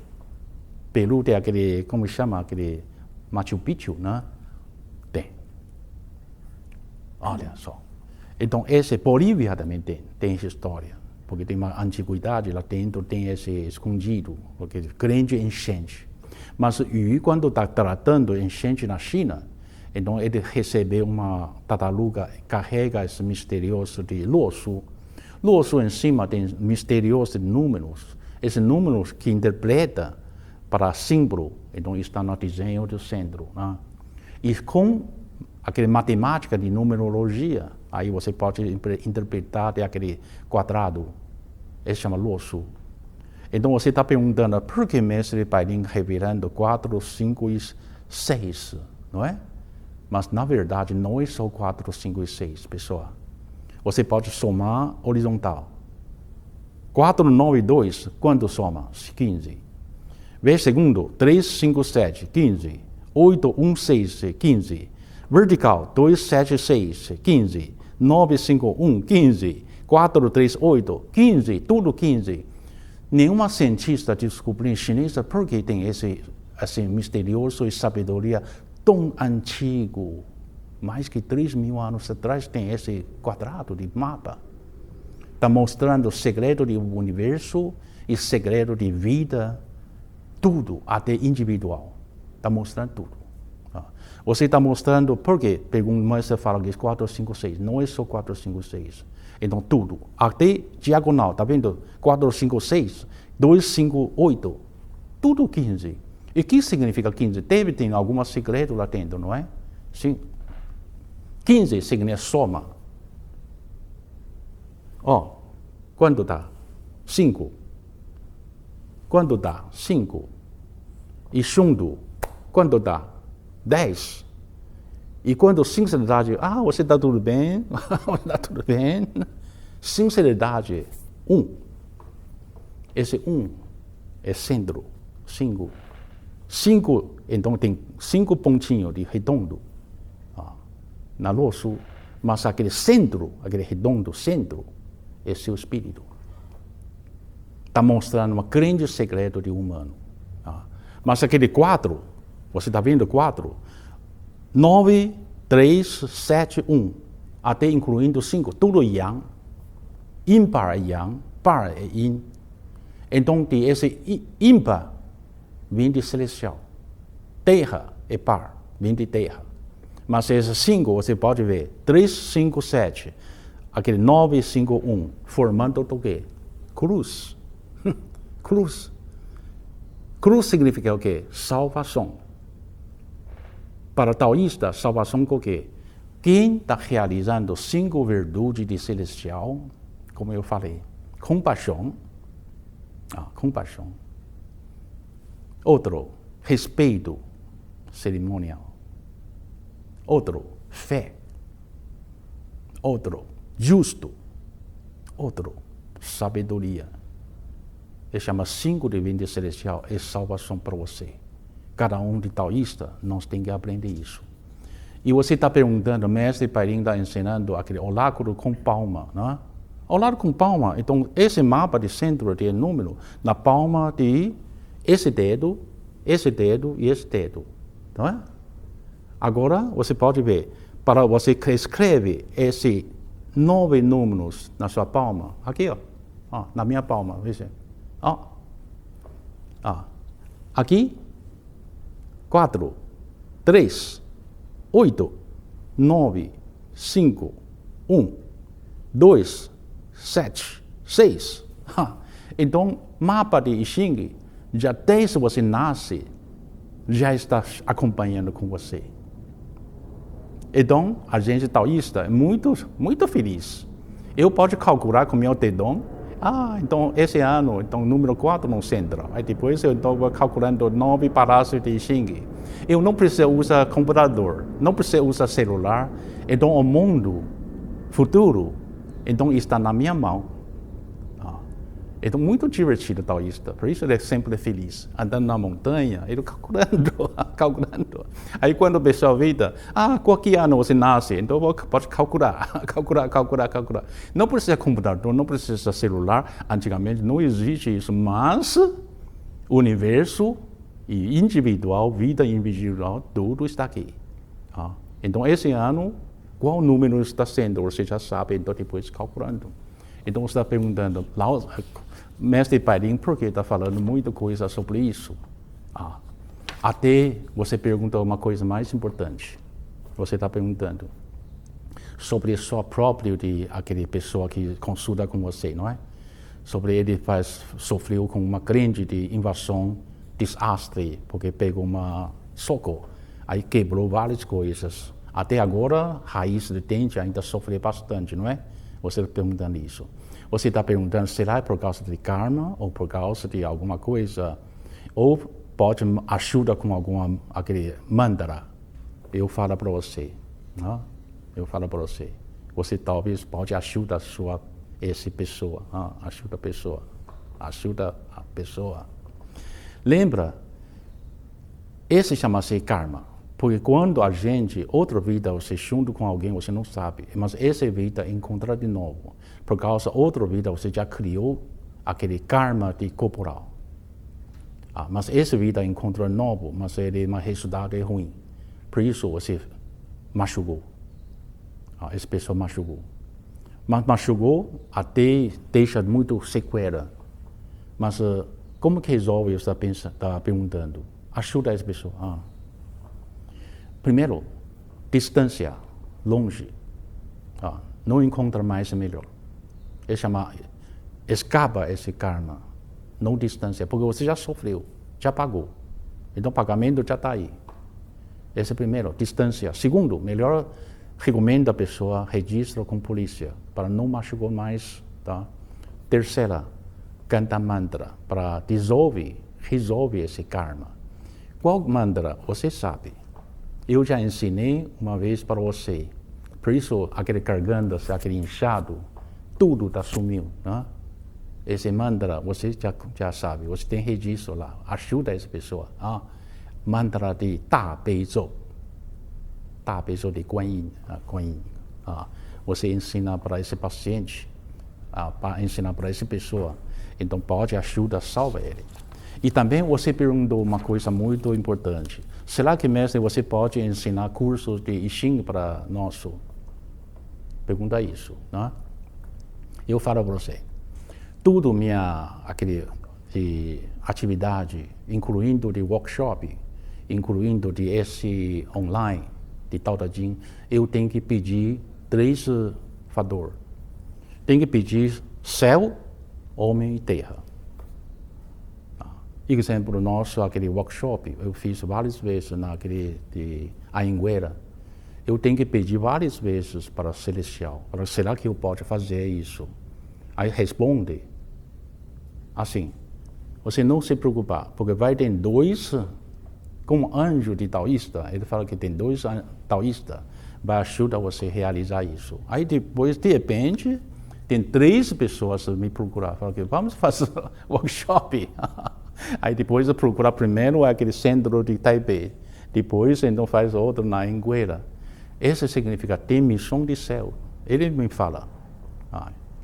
Peru tem aquele, como chama, aquele Machu Picchu, né? Tem. Olha só. Então, esse Bolívia também tem essa história. Porque tem uma antiguidade lá dentro, tem esse escondido, porque grande enchente. Mas Yu, quando está tratando enchente na China, então ele recebeu uma tartaruga, carrega esse misterioso de Luo Su. Losu em cima tem misteriosos números. Esses números que interpreta para símbolo, então está no desenho do centro. Né? E com aquela matemática de numerologia, aí você pode interpretar aquele quadrado. Esse chama Losu. Então você está perguntando, por que Mestre Pai Ling revelando 4, 5 e 6, não é? Mas na verdade não é só 4, 5 e 6, pessoal. Você pode somar horizontal. 4, 9 e 2, quanto soma? 15. Vê segundo, 3, 5, 7, 15. 8, 1, 6, 15. Vertical, 2, 7, 6, 15. 9, 5, 1, 15. 4, 3, 8, 15. Tudo 15. Nenhuma cientista descobriu chinesa por que tem esse misterioso e sabedoria tão antigo. Mais que 3.000 anos atrás tem esse quadrado de mapa. Está mostrando o segredo do universo e segredo de vida, tudo, até individual. Está mostrando tudo. Você está mostrando, por quê? Mas você fala que é 4, 5, 6. Não é só 4, 5, 6. Então, tudo. Até diagonal, está vendo? 4, 5, 6, 2, 5, 8. Tudo 15. E o que significa 15? Tem algum segredo lá dentro, não é? Sim. 15 significa soma. Quanto dá? 5. Quanto dá? 5. E junto, quanto dá? 10. E quando sinceridade, você está tudo bem? Está tudo bem? Sinceridade, 1. Esse 1 é centro, 5. 5, então tem 5 pontinhos de redondo. Na Losu, mas aquele centro, aquele redondo centro, é seu espírito. Está mostrando um grande segredo de humano. Mas aquele 4, você está vendo 4? 9, 3, 7, 1, até incluindo 5, tudo Yang. Ímpar é Yang, par é Yin. Então, esse ímpar vem de celestial. Terra é par, vem de terra. Mas esse 5, você pode ver, 3, 5, 7, aquele 9, 5, 1, formando o quê? Cruz. Cruz. Cruz significa o quê? Salvação. Para o taoísta, salvação é o quê? Quem está realizando 5 virtudes de celestial, como eu falei, compaixão. Compaixão. Outro, respeito cerimonial. Outro, fé. Outro, justo. Outro, sabedoria. Ele chama 5 de vinda celestial, é salvação para você. Cada um de taoísta, nós temos que aprender isso. E você está perguntando, Mestre Pai Ling está ensinando aquele oráculo com palma, não é? Oráculo com palma, então esse mapa de centro tem número na palma de esse dedo e esse dedo, não é? Agora, você pode ver, para você escreve esses 9 números na sua palma, aqui, na minha palma, veja. Aqui, 4, 3, 8, 9, 5, 1, 2, 7, 6. Então, mapa de I Ching, já desde você nasce, já está acompanhando com você. Então, a gente taoísta é muito, muito feliz. Eu posso calcular com meu dedão. Então esse ano, então número 4 no centro. Aí depois eu estou calculando 9 parásitos de I Ching. Eu não preciso usar computador, não preciso usar celular. Então o mundo futuro, então está na minha mão. Então muito divertido o taoísta, por isso ele é sempre feliz. Andando na montanha, ele calculando. Aí quando o pessoal vê, qual que ano você nasce? Então pode calcular. Não precisa computador, não precisa celular. Antigamente não existe isso, mas o universo e individual, vida individual, tudo está aqui. Então esse ano, qual número está sendo? Você já sabe, então depois calculando. Então você está perguntando, Mestre Pai Ling, por que está falando muita coisa sobre isso? Até você pergunta uma coisa mais importante. Você está perguntando, sobre sua própria de aquele pessoa que consulta com você, não é? Sobre ele sofreu com uma grande de invasão, desastre, porque pegou uma soco, aí quebrou várias coisas. Até agora, raiz de dente ainda sofre bastante, não é? Você está perguntando isso. Você está perguntando, será por causa de karma ou por causa de alguma coisa? Ou pode ajudar com alguma aquele mantra? Eu falo para você, não? Eu falo para você. Você talvez pode ajudar essa pessoa, ajuda a pessoa. Lembra? Esse chama-se karma. Porque quando a gente, outra vida, você junto com alguém, você não sabe. Mas essa vida encontra de novo. Por causa da outra vida, você já criou aquele karma de corporal. Mas essa vida encontra de novo, mas o resultado é ruim. Por isso você machucou. Essa pessoa machucou. Mas machucou até deixa muito sequela. Mas como que resolve? Você está perguntando. Ajuda essa pessoa. Primeiro, distância, longe. Não encontra mais melhor. Ele chama, escapa esse karma. Não distância, porque você já sofreu, já pagou. Então o pagamento já está aí. Esse é o primeiro, distância. Segundo, melhor recomenda a pessoa registra com polícia para não machucar mais. Tá? Terceira, canta mantra para resolve esse karma. Qual mantra? Você sabe. Eu já ensinei uma vez para você. Por isso, aquele garganta, aquele inchado, tudo está sumiu. Né? Esse mantra, você já sabe, você tem registro lá. Ajuda essa pessoa. Mantra de Da Beizhou. Da Beizhou de Guan Yin. Você ensina para esse paciente, para ensinar para essa pessoa. Então, pode ajudar a salvar ele. E também você perguntou uma coisa muito importante. Será que, mestre, você pode ensinar cursos de I Ching para nós? Pergunta isso. Né? Eu falo para você. Tudo de atividade, incluindo de workshop, incluindo de esse online, de Tao Te Ching, eu tenho que pedir 3 fatores. Tenho que pedir céu, homem e terra. Exemplo nosso, aquele workshop, eu fiz várias vezes naquele de Anhanguera. Eu tenho que pedir várias vezes para o Celestial. Será que eu posso fazer isso? Aí responde assim, você não se preocupar, porque vai ter 2, como anjo de taoísta, ele fala que tem 2 taoístas, vai ajudar você a realizar isso. Aí depois, de repente, tem 3 pessoas me procurar, falam que vamos fazer workshop. Aí depois procurar primeiro aquele centro de Taipei, depois então faz outro na Anhanguera. Isso significa ter missão de céu. Ele me fala,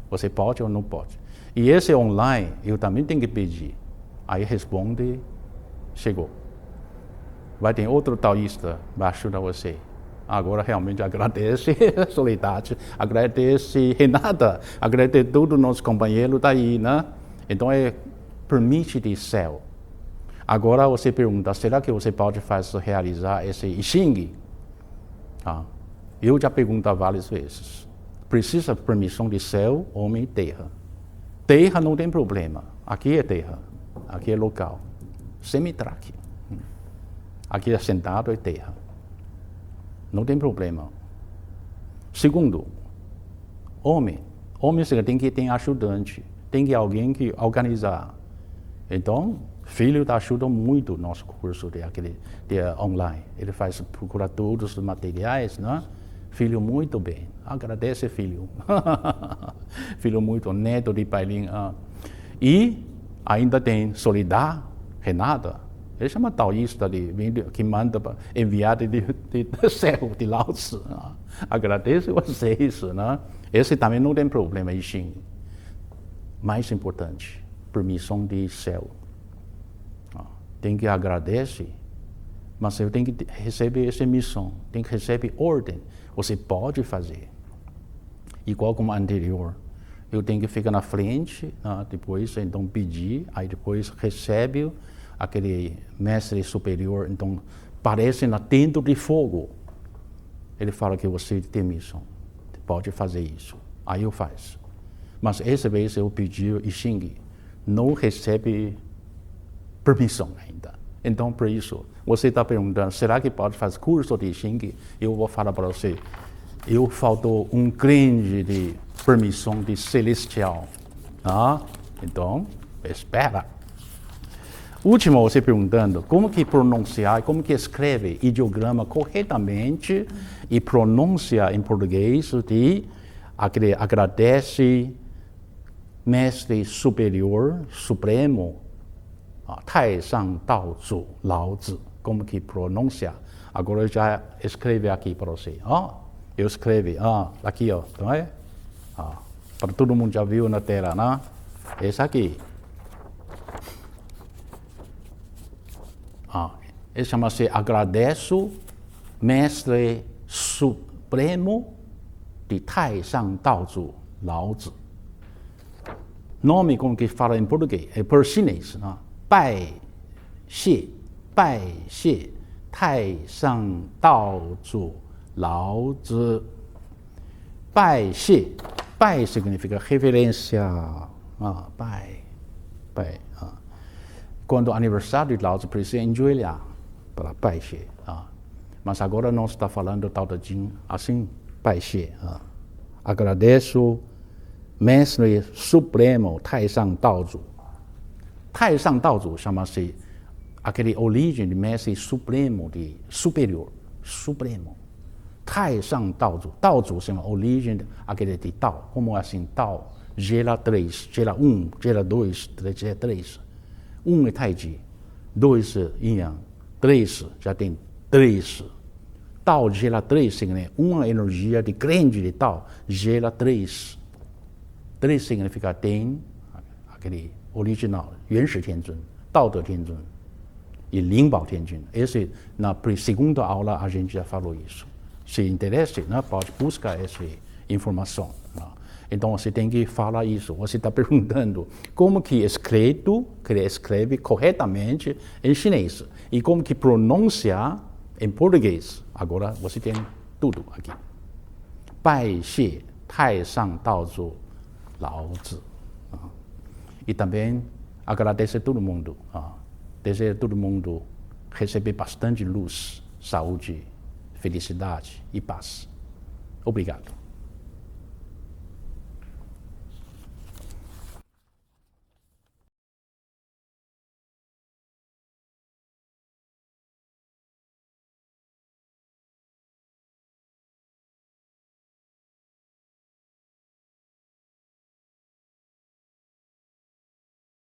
você pode ou não pode. E esse online eu também tenho que pedir. Aí responde, chegou. Vai ter outro taoísta, vai ajudar você. Agora realmente agradece a Soledade, agradece Renata, agradece todos os nossos companheiros daí, né? Então permite de céu. Agora você pergunta, será que você pode realizar esse I Ching? Eu já perguntei várias vezes. Precisa de permissão de céu, homem e terra. Terra não tem problema. Aqui é terra. Aqui é local. Semi-traque. Aqui é sentado é terra. Não tem problema. Segundo, homem. Homem tem que ter ajudante. Tem que alguém que organizar. Então, filho ajuda muito no nosso curso de online. Ele procura todos os materiais, né? Filho muito bem. Agradece, filho. Filho muito neto de Pailin. E ainda tem Soledade, Renata. Ele chama taoísta que manda enviado do céu, de Lao Tzu. Agradece vocês, né? Esse também não tem problema, I Ching. Mais importante, permissão de céu. Tem que agradecer, mas eu tenho que receber essa missão, tem que receber ordem. Você pode fazer. Igual como anterior. Eu tenho que ficar na frente, depois então pedir, aí depois recebe aquele mestre superior, então parece na dentro de fogo. Ele fala que você tem missão. pode fazer isso. Aí eu faço. Mas essa vez eu pedi o Xing, não recebe permissão ainda. Então, por isso, você está perguntando, será que pode fazer curso de Xing? Eu vou falar para você, faltou um grande de permissão de celestial. Então, espera. Último, você perguntando, como que pronunciar, como que escreve ideograma corretamente e pronuncia em português de agradece Mestre Superior, Supremo, Taisang Daozu, Laozi. Como que pronuncia? Agora eu já escrevi aqui para você. Eu escrevi, aqui, não é? Para todo mundo já viu na tela, né? Esse aqui. Esse chama-se Agradeço Mestre Supremo de Taisang Daozu, Laozi. Nome como que fala em português, é por chinês, né? Bai Xie, Taisang Daozu, Laozi. Bai Xie, Bai significa reverência, Bai. Quando o aniversário de Laozi precisa enjoelhar para Bai Xie. Mas agora nós estamos falando do Tao Te Ching, assim, Bai Xie. Agradeço Mestre Supremo Taisang Daozu. Taisang Daozu chama-se aquele origem de Mestre Supremo, de superior, supremo. Taisang Daozu. Daozu chama origem aquele de Tao. Como assim, Tao gera 3, gera 1, gera 2, gera 3. 1 é Taiji, 2 é Yin Yang, 3 já tem 3. Tao gera 3 significa uma energia de grande de Tao, gera 3. 3 significa tem aquele original, 原始天尊, 道德天尊e 灵宝天尊. Esse, na segunda aula a gente já falou isso. Se interessa, né, pode buscar essa informação. Então você tem que falar isso. Você está perguntando como que escreve corretamente em chinês e como que pronuncia em português. Agora você tem tudo aqui. Bai Xie Taisang Daozu Laozi. E também agradecer a todo mundo. Desejo a todo mundo receber bastante luz, saúde, felicidade e paz. Obrigado.